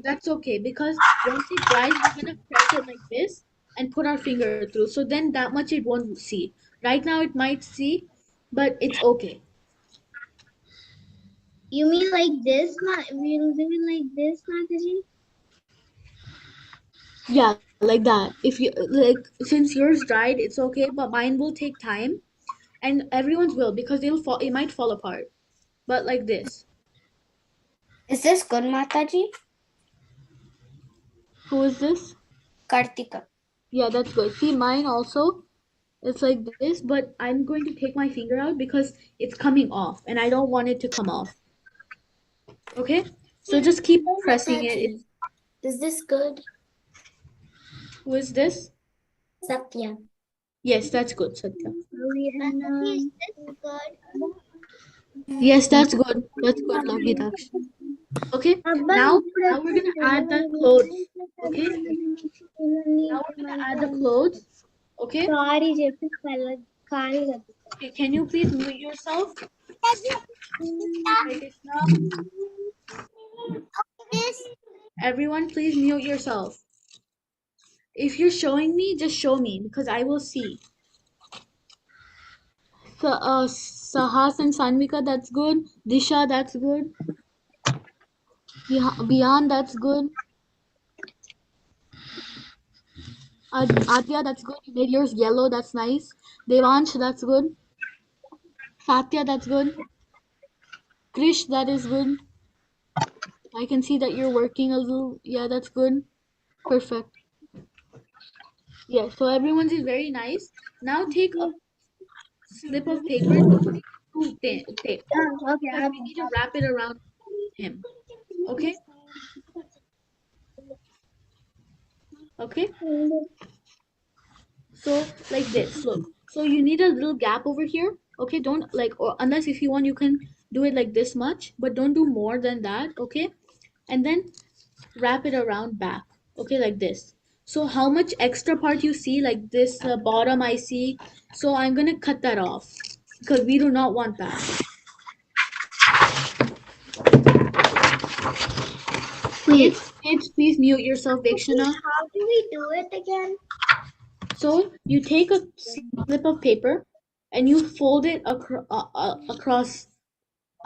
Speaker 1: That's okay because once it dries, we're gonna press it like this and put our finger through. So then that much it won't see. Right now it might see, but it's okay.
Speaker 7: You mean like this? We'll do it like this, Mataji?
Speaker 1: Yeah, like that. If you like, since yours dried, it's okay, but mine will take time, and everyone's will because it might fall apart. But like this.
Speaker 2: Is this good, Mataji?
Speaker 1: Who is this?
Speaker 2: Kartika.
Speaker 1: Yeah, that's good. See, mine also, it's like this, but I'm going to take my finger out because it's coming off, and I don't want it to come off. Okay? So just keep pressing it.
Speaker 7: Is this good?
Speaker 1: Who is this?
Speaker 7: Satya.
Speaker 1: Yes, that's good, Satya.
Speaker 7: Is this good?
Speaker 1: Yes, that's good. That's good, Lohitaksh. Okay, now we're gonna add the clothes. Okay, now we're gonna add the clothes. Okay. Okay, can you please mute yourself? Everyone, please mute yourself. If you're showing me, just show me because I will see. Sahas and Sanvika, that's good. Disha, that's good. Bihan, that's good. Adya, that's good. You made yours yellow, that's nice. Devansh, that's good. Satya, that's good. Krish, that is good. I can see that you're working a little. Yeah, that's good. Perfect. Yeah, so everyone's is very nice. Now take a slip of paper, don't take too thick, because we need to wrap it around him. Okay? Okay? So like this, look. So you need a little gap over here. Okay, don't like, or unless if you want, you can do it like this much, but don't do more than that. Okay? And then wrap it around back. Okay, like this. So how much extra part you see, like this bottom I see. So I'm gonna cut that off because we do not want that. Please mute yourself, Vikshana.
Speaker 2: How do we do it again?
Speaker 1: So you take a slip of paper and you fold it across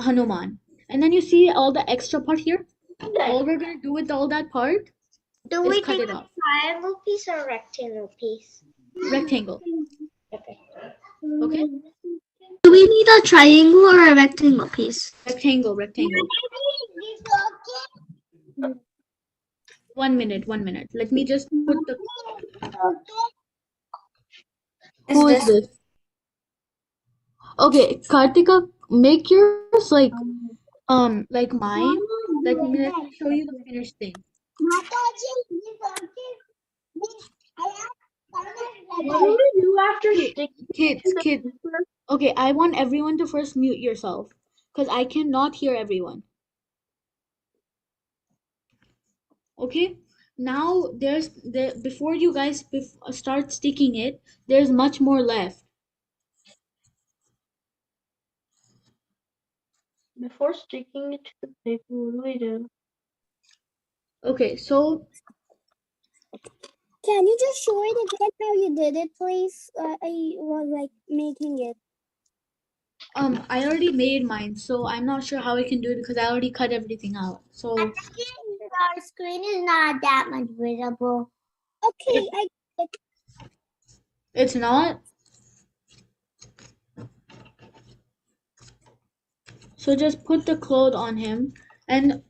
Speaker 1: Hanuman. And then you see all the extra part here. All we're gonna do with all that part
Speaker 2: Do
Speaker 1: is
Speaker 2: we
Speaker 1: cut
Speaker 2: take
Speaker 1: it
Speaker 2: a
Speaker 1: off.
Speaker 2: triangle piece or rectangle piece?
Speaker 1: Rectangle.
Speaker 2: Okay.
Speaker 1: Okay?
Speaker 3: Do we need a triangle or a rectangle piece?
Speaker 1: Rectangle. 1 minute. Let me just put the. Who is this? Okay, Kartika, make yours like mine. Let me show you the finished thing.
Speaker 6: What do we do after sticking?
Speaker 1: Kids. Okay, I want everyone to first mute yourself because I cannot hear everyone. Okay, now before you guys start sticking it, there's much more left.
Speaker 6: Before sticking it to the paper, what do we do?
Speaker 1: Okay, so
Speaker 2: Can you just show it again how you did it, please? I was like making it.
Speaker 1: I already made mine, so I'm not sure how I can do it because I already cut everything out. So
Speaker 2: Our screen is not that much visible. Okay,
Speaker 1: it's not. So just put the cloth on him, and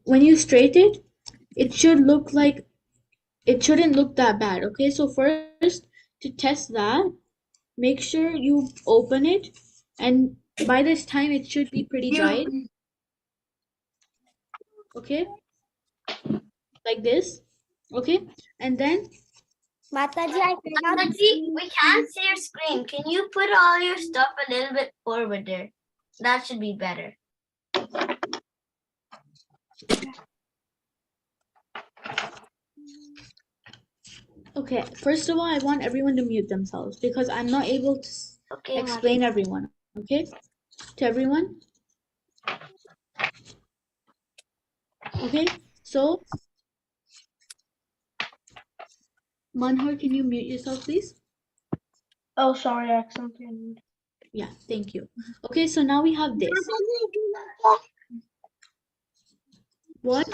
Speaker 1: when you straighten it, it shouldn't look that bad. Okay, so first to test that, make sure you open it, and by this time it should be pretty dried. Okay, like this. Okay, and then
Speaker 2: Mataji,
Speaker 5: Mataji, we can't see your screen. Can you put all your stuff a little bit forward there? That should be better.
Speaker 1: okay, first of all, I want everyone to mute themselves because I'm not able to explain everyone. Okay, to everyone. Okay, so Manhar, can you mute yourself, please?
Speaker 6: Oh, sorry, I accidentally.
Speaker 1: Yeah, thank you. Okay, so now we have this. What?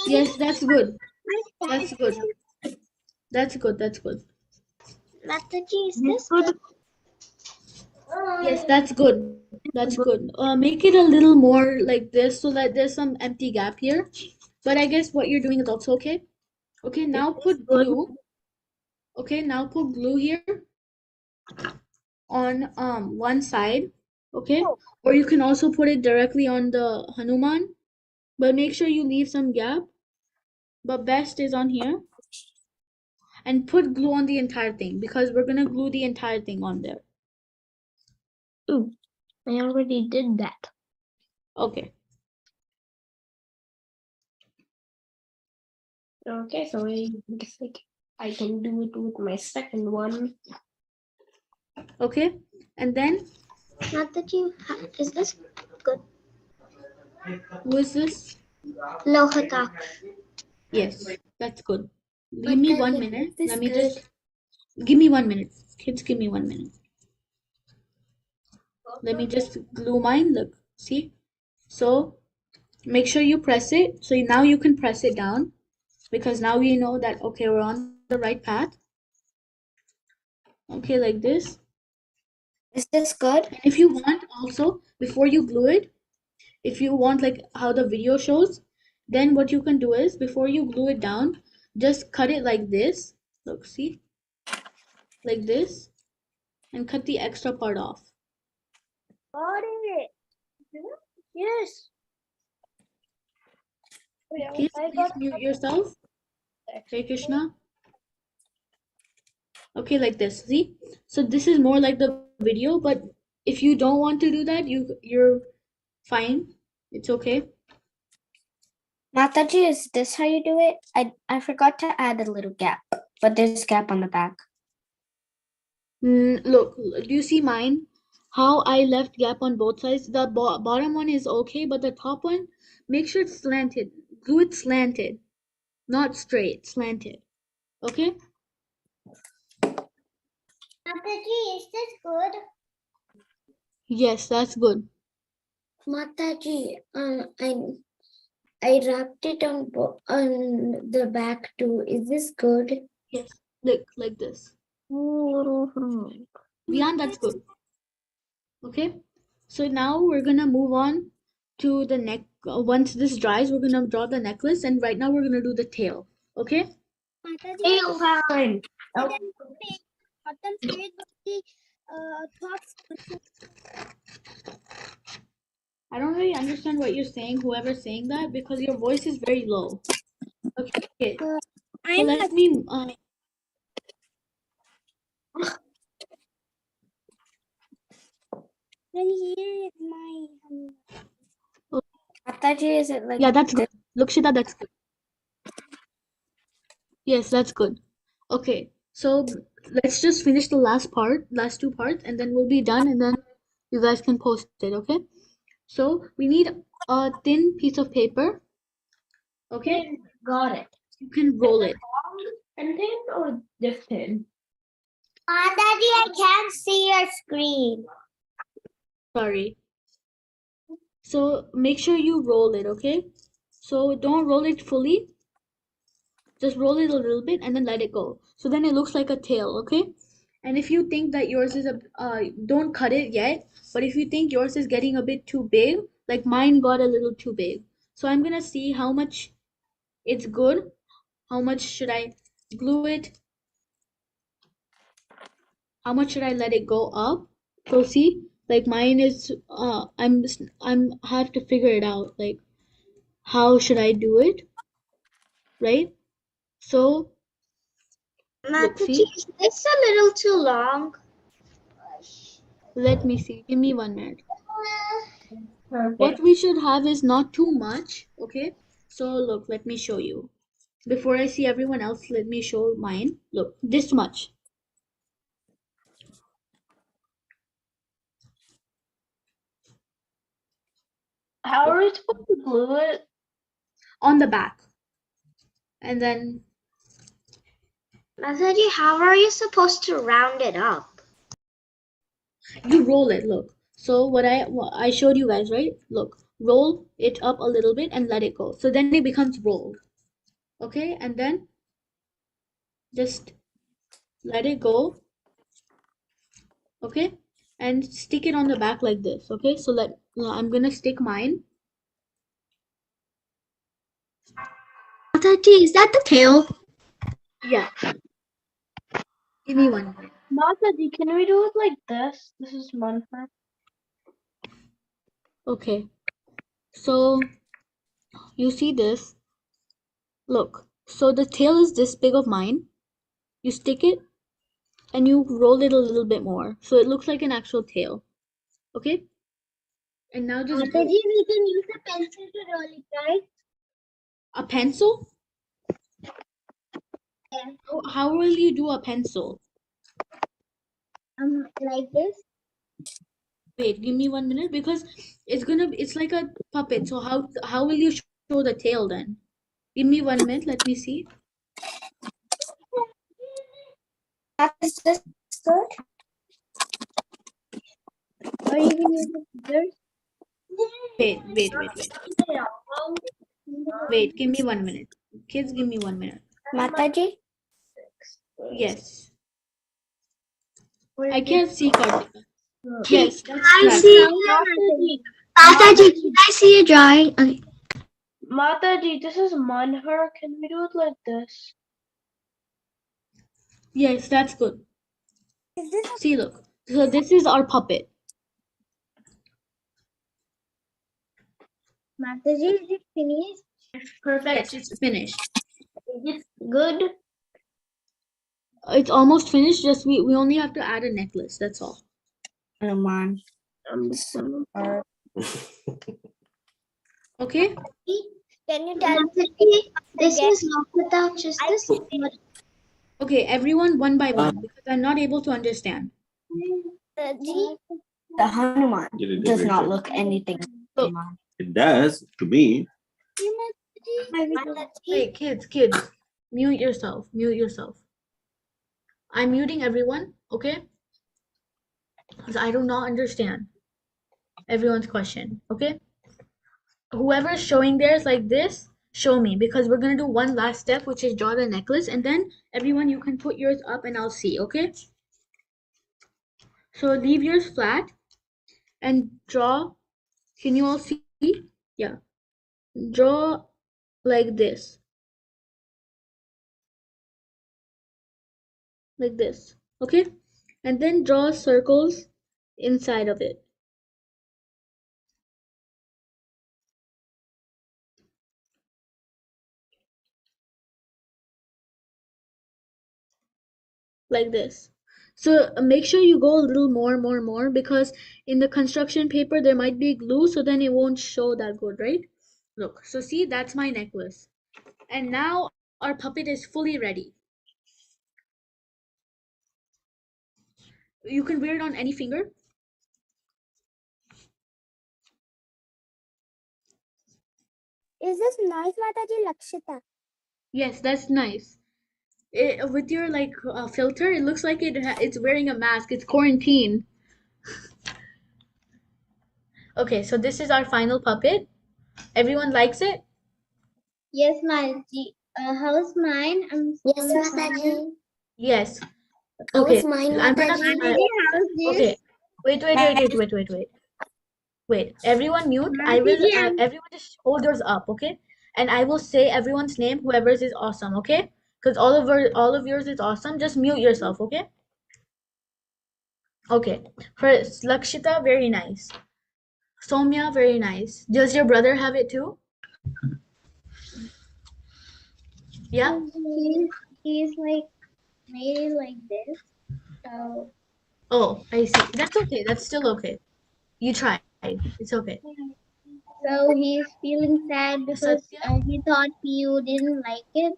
Speaker 1: Yes, that's good. That's good. That's good.
Speaker 2: Mataji, is this good?
Speaker 1: Yes, that's good. That's good. Make it a little more like this so that there's some empty gap here. But I guess what you're doing is also okay. Okay, now put glue. Okay, now put glue here on one side. Okay, or you can also put it directly on the Hanuman. But make sure you leave some gap. But best is on here. And put glue on the entire thing because we're gonna glue the entire thing on there.
Speaker 6: Ooh, I already did that.
Speaker 1: Okay.
Speaker 6: Okay, so I guess I can do it with my second one.
Speaker 1: Okay, and then
Speaker 2: Mataji, is this good?
Speaker 1: who is this?
Speaker 2: Lohata.
Speaker 1: Yes, that's good. Give me 1 minute. Let me just Give me 1 minute. Kids, give me 1 minute. Let me just glue mine. Look, see? So make sure you press it. So now you can press it down because now we know that, okay, we're on the right path. Okay, like this.
Speaker 2: Is this good?
Speaker 1: And if you want also, before you glue it, if you want like how the video shows, then what you can do is before you glue it down, just cut it like this. Look, see? Like this. And cut the extra part off.
Speaker 2: Got it. Yes.
Speaker 1: Kids, please mute yourself. Okay, Krishna. Okay, like this. See? So this is more like the video, but if you don't want to do that, you're fine. It's okay.
Speaker 2: Mataji, is this how you do it? I forgot to add a little gap, but there's a gap on the back.
Speaker 1: Look, do you see mine? How I left gap on both sides? The bottom one is okay, but the top one, make sure it's slanted. Glue it slanted, not straight, slanted. Okay?
Speaker 2: Mataji, is this good?
Speaker 1: Yes, that's good.
Speaker 2: Mataji, I wrapped it on the back too. Is this good?
Speaker 1: Yes, look, like this. Vian, that's good. Okay, so now we're gonna move on to the neck. Once this dries, we're gonna draw the necklace, and right now we're gonna do the tail. Okay?
Speaker 2: Tail time.
Speaker 1: I don't really understand what you're saying, whoever's saying that, because your voice is very low. Okay, so let me.
Speaker 2: Mataji, is it like?
Speaker 1: Yeah, that's good. Look, Shita, that's good. Yes, that's good. Okay, so let's just finish the last two parts, and then we'll be done, and then you guys can post it, okay? So we need a thin piece of paper. Okay?
Speaker 6: Got it.
Speaker 1: You can roll it.
Speaker 6: And then or this thin?
Speaker 2: Daddy, I can't see your screen.
Speaker 1: Sorry. So make sure you roll it, okay? So don't roll it fully. Just roll it a little bit and then let it go. So then it looks like a tail, okay? And if you think that yours is don't cut it yet, but if you think yours is getting a bit too big, like mine got a little too big. So I'm gonna see how much it's good. How much should I glue it? How much should I let it go up? So see, like mine is I'm have to figure it out. Like how should I do it? Right? So look, see?
Speaker 2: Is this a little too long?
Speaker 1: Let me see. Give me 1 minute.
Speaker 6: Perfect.
Speaker 1: What we should have is not too much, okay? So look, let me show you. Before I see everyone else, let me show mine. Look, this much.
Speaker 6: How are we supposed to glue it?
Speaker 1: On the back. And then
Speaker 2: Mataji, how are you supposed to round it up?
Speaker 1: you roll it, look. So what I showed you guys, right? Look, roll it up a little bit and let it go. So then it becomes rolled. Okay, and then just let it go. Okay, and stick it on the back like this. Okay, so I'm gonna stick mine.
Speaker 2: Mataji, is that the tail?
Speaker 1: Yeah. Give me 1 minute.
Speaker 6: Mataji, can we do it like this? This is Manfred.
Speaker 1: Okay, so you see this? Look, so the tail is this big of mine. You stick it and you roll it a little bit more. So it looks like an actual tail. Okay? And now just
Speaker 2: Mataji, we can use a pencil to roll it, right?
Speaker 1: a pencil?
Speaker 2: Yeah.
Speaker 1: How will you do a pencil?
Speaker 2: Like this.
Speaker 1: Wait, give me 1 minute because it's like a puppet. So how will you show the tail then? Give me 1 minute, let me see.
Speaker 2: Is this good? Or you can use the scissors.
Speaker 1: Wait, give me 1 minute. Kids, give me 1 minute.
Speaker 2: Mataji?
Speaker 1: Yes. I can't see Kartika. Yes, that's right.
Speaker 2: Mataji, can I see a drawing? Okay.
Speaker 6: Mataji, this is Manhar. Can we do it like this?
Speaker 1: Yes, that's good. See, look. So this is our puppet.
Speaker 2: Mataji, is it finished?
Speaker 1: Yes, it's finished.
Speaker 2: Is it good?
Speaker 1: It's almost finished. Just we only have to add a necklace. That's all.
Speaker 2: Come on.
Speaker 1: Okay.
Speaker 2: Can you tell me?
Speaker 7: This is not without just this.
Speaker 1: Okay, everyone one by one because I'm not able to understand.
Speaker 2: Mataji?
Speaker 9: The Hanuman
Speaker 10: You did a
Speaker 9: does
Speaker 10: great
Speaker 9: not
Speaker 10: job.
Speaker 9: look anything.
Speaker 1: Look.
Speaker 10: It does to me.
Speaker 1: Wait, kids, mute yourself. Mute yourself. I'm muting everyone, okay? Because I do not understand everyone's question, okay? Whoever's showing theirs like this, show me because we're gonna do one last step, which is draw the necklace, and then everyone you can put yours up and I'll see, okay? So leave yours flat and draw. Can you all see? Yeah. Draw like this. Like this, okay? And then draw circles inside of it. Like this. So make sure you go a little more because in the construction paper there might be glue, so then it won't show that good, right? Look, so see, that's my necklace. And now our puppet is fully ready. You can wear it on any finger.
Speaker 2: Is this nice, Mataji? Lakshita?
Speaker 1: Yes, that's nice. With your like filter, it looks like it's wearing a mask. It's quarantine. Okay, so this is our final puppet. Everyone likes it?
Speaker 7: Yes, Mataji. How's mine?
Speaker 2: Yes, Mataji.
Speaker 1: Yes.
Speaker 2: How's
Speaker 1: Okay.
Speaker 2: mine,
Speaker 1: I'm gonna.
Speaker 2: Mataji?
Speaker 1: Okay. Wait. Everyone mute. I will. Everyone just hold yours up, okay? And I will say everyone's name. Whoever's is awesome, okay? Because all of yours is awesome. Just mute yourself, okay? Okay. First, Lakshita, very nice. Soumya, very nice. Does your brother have it too? Yeah.
Speaker 7: He's like made it like this. So
Speaker 1: Oh, I see. That's okay. That's still okay. You tried. It's okay.
Speaker 7: so he's feeling sad because
Speaker 1: Satya?
Speaker 7: he thought you didn't like it.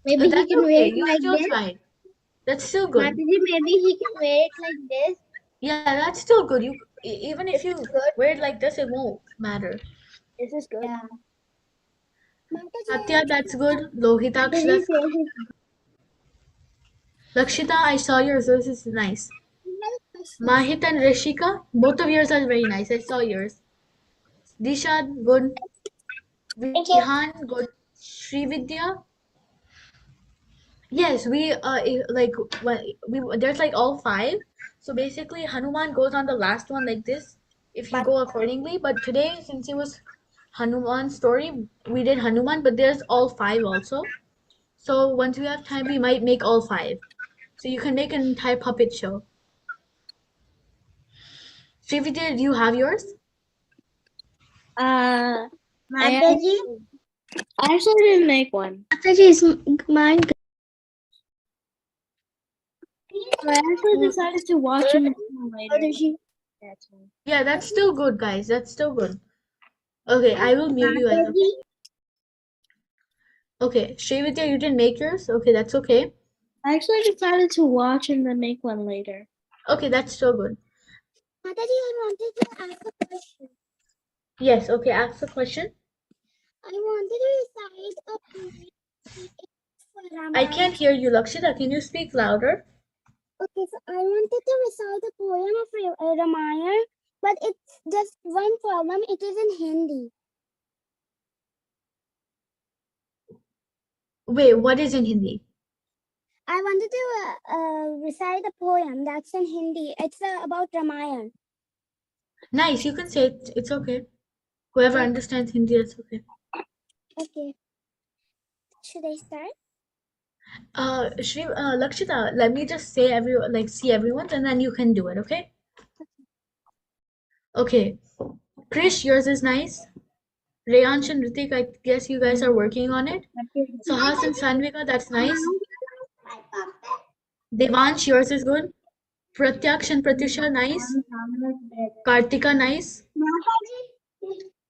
Speaker 7: Maybe
Speaker 1: But
Speaker 7: he
Speaker 1: that's
Speaker 7: can wear
Speaker 1: okay.
Speaker 7: it
Speaker 1: You
Speaker 7: like
Speaker 1: still
Speaker 7: this.
Speaker 1: tried. That's still good.
Speaker 7: Mataji, maybe he can wear it like this.
Speaker 1: Yeah, that's still good. Even if you wear it like this, it won't matter.
Speaker 2: This is good.
Speaker 7: Yeah.
Speaker 1: Satya, that's good. Lohitaksh,
Speaker 7: Mataji
Speaker 1: that's
Speaker 7: says
Speaker 1: good.
Speaker 7: it's
Speaker 1: Lakshita, I saw yours. Yours is nice. Mahit and Rishika, both of yours are very nice. I saw yours. Dishad, good. Vihan, good. Srividya, yes, there's like all five. So basically, Hanuman goes on the last one like this, if you go accordingly. But today, since it was Hanuman's story, we did Hanuman, but there's all five also. So once we have time, we might make all five. So you can make an entire puppet show. Srividya, do you have yours?
Speaker 7: Mataji.
Speaker 6: I actually didn't make one.
Speaker 2: Mataji, is mine good?
Speaker 6: I actually decided to watch it later.
Speaker 1: Yeah, that's still good, guys. That's still good. Okay, I will mute you guys. Okay, Srividya, you didn't make yours? Okay, that's okay.
Speaker 6: I actually decided to watch and then make one later.
Speaker 1: Okay, that's still good.
Speaker 2: Mataji, I wanted to ask a question.
Speaker 1: Yes, okay, ask the question.
Speaker 2: I wanted to decide a place for
Speaker 1: I can't hear you, Lakshita. Can you speak louder?
Speaker 2: Okay, so I wanted to recite a poem of Ramayana, but it's just one problem. It is in Hindi.
Speaker 1: Wait, what is in Hindi?
Speaker 2: I wanted to recite a poem that's in Hindi. It's about Ramayana.
Speaker 1: Nice, you can say it. It's okay. Whoever understands Hindi, it's okay.
Speaker 2: Okay. Should I start?
Speaker 1: Lakshita, let me just say see everyone's and then you can do it, okay? Okay. Krish, yours is nice. Reyansh and Ritik, I guess you guys are working on it. Sahas and Sanvika, that's nice. Devansh, yours is good. Pratyaksh and Pratyusha, nice. Kartika, nice.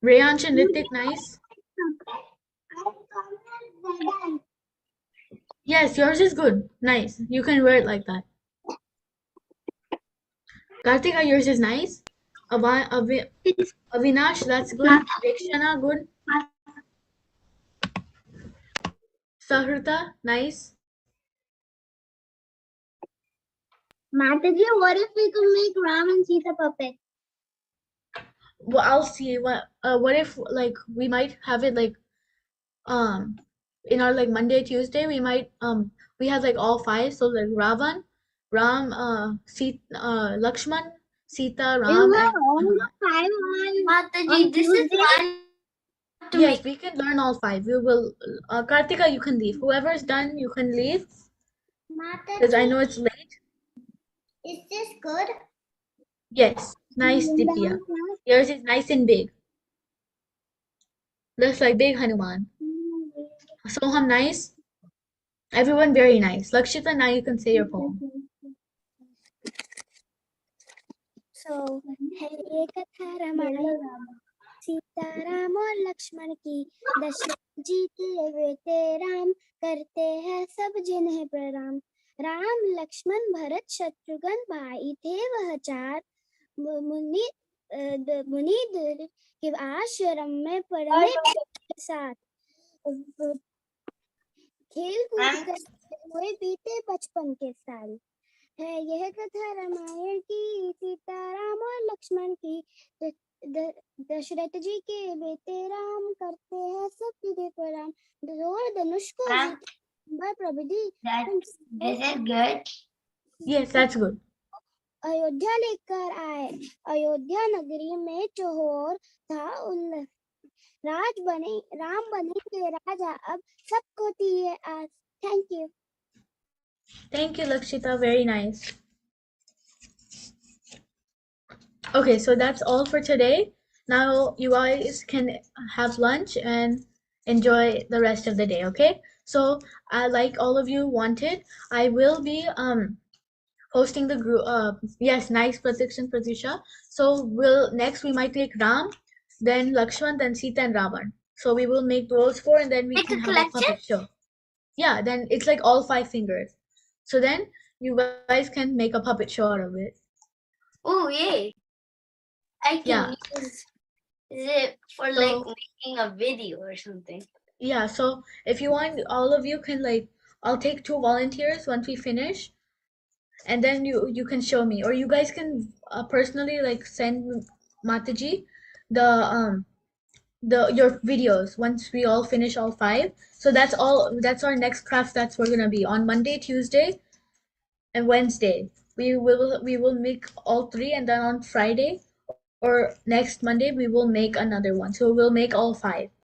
Speaker 1: Reyansh and Ritik, nice. Yes, yours is good. Nice. You can wear it like that. Kartika, yours is nice. Avinash, that's good. Rekshana, good. Sahrita, nice.
Speaker 2: Mataji, what if we could make Ram and Sita puppet?
Speaker 1: Well, I'll see. What if like we might have it like in our like Monday, Tuesday, we might we have like all 5. So like Ravan, Ram, Lakshman, Sita, Ram, and
Speaker 5: Mataji, this is fun to
Speaker 1: yes,
Speaker 5: make.
Speaker 1: we can learn all 5. We will. Kartika, you can leave. Whoever's done, you can leave because I know it's late.
Speaker 2: Is this good?
Speaker 1: Yes, nice, Divya. Yours is nice and big. Looks like big Hanuman. Soham, nice. Everyone very nice. Lakshita, now you can say your poem.
Speaker 2: So, है ये कथा रामायण सीता राम और लक्ष्मण की दशरथ जी के बेटे राम करते हैं सब जिन्हें प्रणाम राम लक्ष्मण भरत शत्रुघ्न भाई थे वह 4 मुनि के आश्रम में पढ़ने के साथ खेल कूद करते हुए बीते 55 के साल है यह कथा रामायण की सीताराम और लक्ष्मण की दशरथ जी के बेटे राम करते हैं सब तुझे प्रणाम जोर धनुष को प्रभुदी
Speaker 5: This is good.
Speaker 1: Yes, that's good.
Speaker 2: Ayodhya लेकर आए अयोध्या नगरी में चौहोर था उल्लास राम बनेंगे राजा अब सबको दिए आज thank you
Speaker 1: Thank you, Lakshita. Very nice. Okay, so that's all for today. Now you guys can have lunch and enjoy the rest of the day, okay? So, like all of you wanted, I will be hosting the group. Yes, nice, Pratik and Pratisha. So next we might take Ram, then Lakshman, then Sita and Ravan. So we will make those 4 and then we
Speaker 5: Make
Speaker 1: can
Speaker 5: a
Speaker 1: have a
Speaker 5: collection?
Speaker 1: puppet show. Yeah, then it's like all 5 fingers. So then you guys can make a puppet show out of it.
Speaker 5: Oh, yay. I
Speaker 1: Yeah.
Speaker 5: can use it for like making a video or something.
Speaker 1: Yeah, so if you want, all of you can like, I'll take 2 volunteers once we finish, and then you can show me, or you guys can personally like send Mataji the your videos once we all finish all 5. So that's all. That's our next craft. That's we're gonna be on Monday, Tuesday, and Wednesday. We will make all 3, and then on Friday or next Monday we will make another one. So we'll make all 5.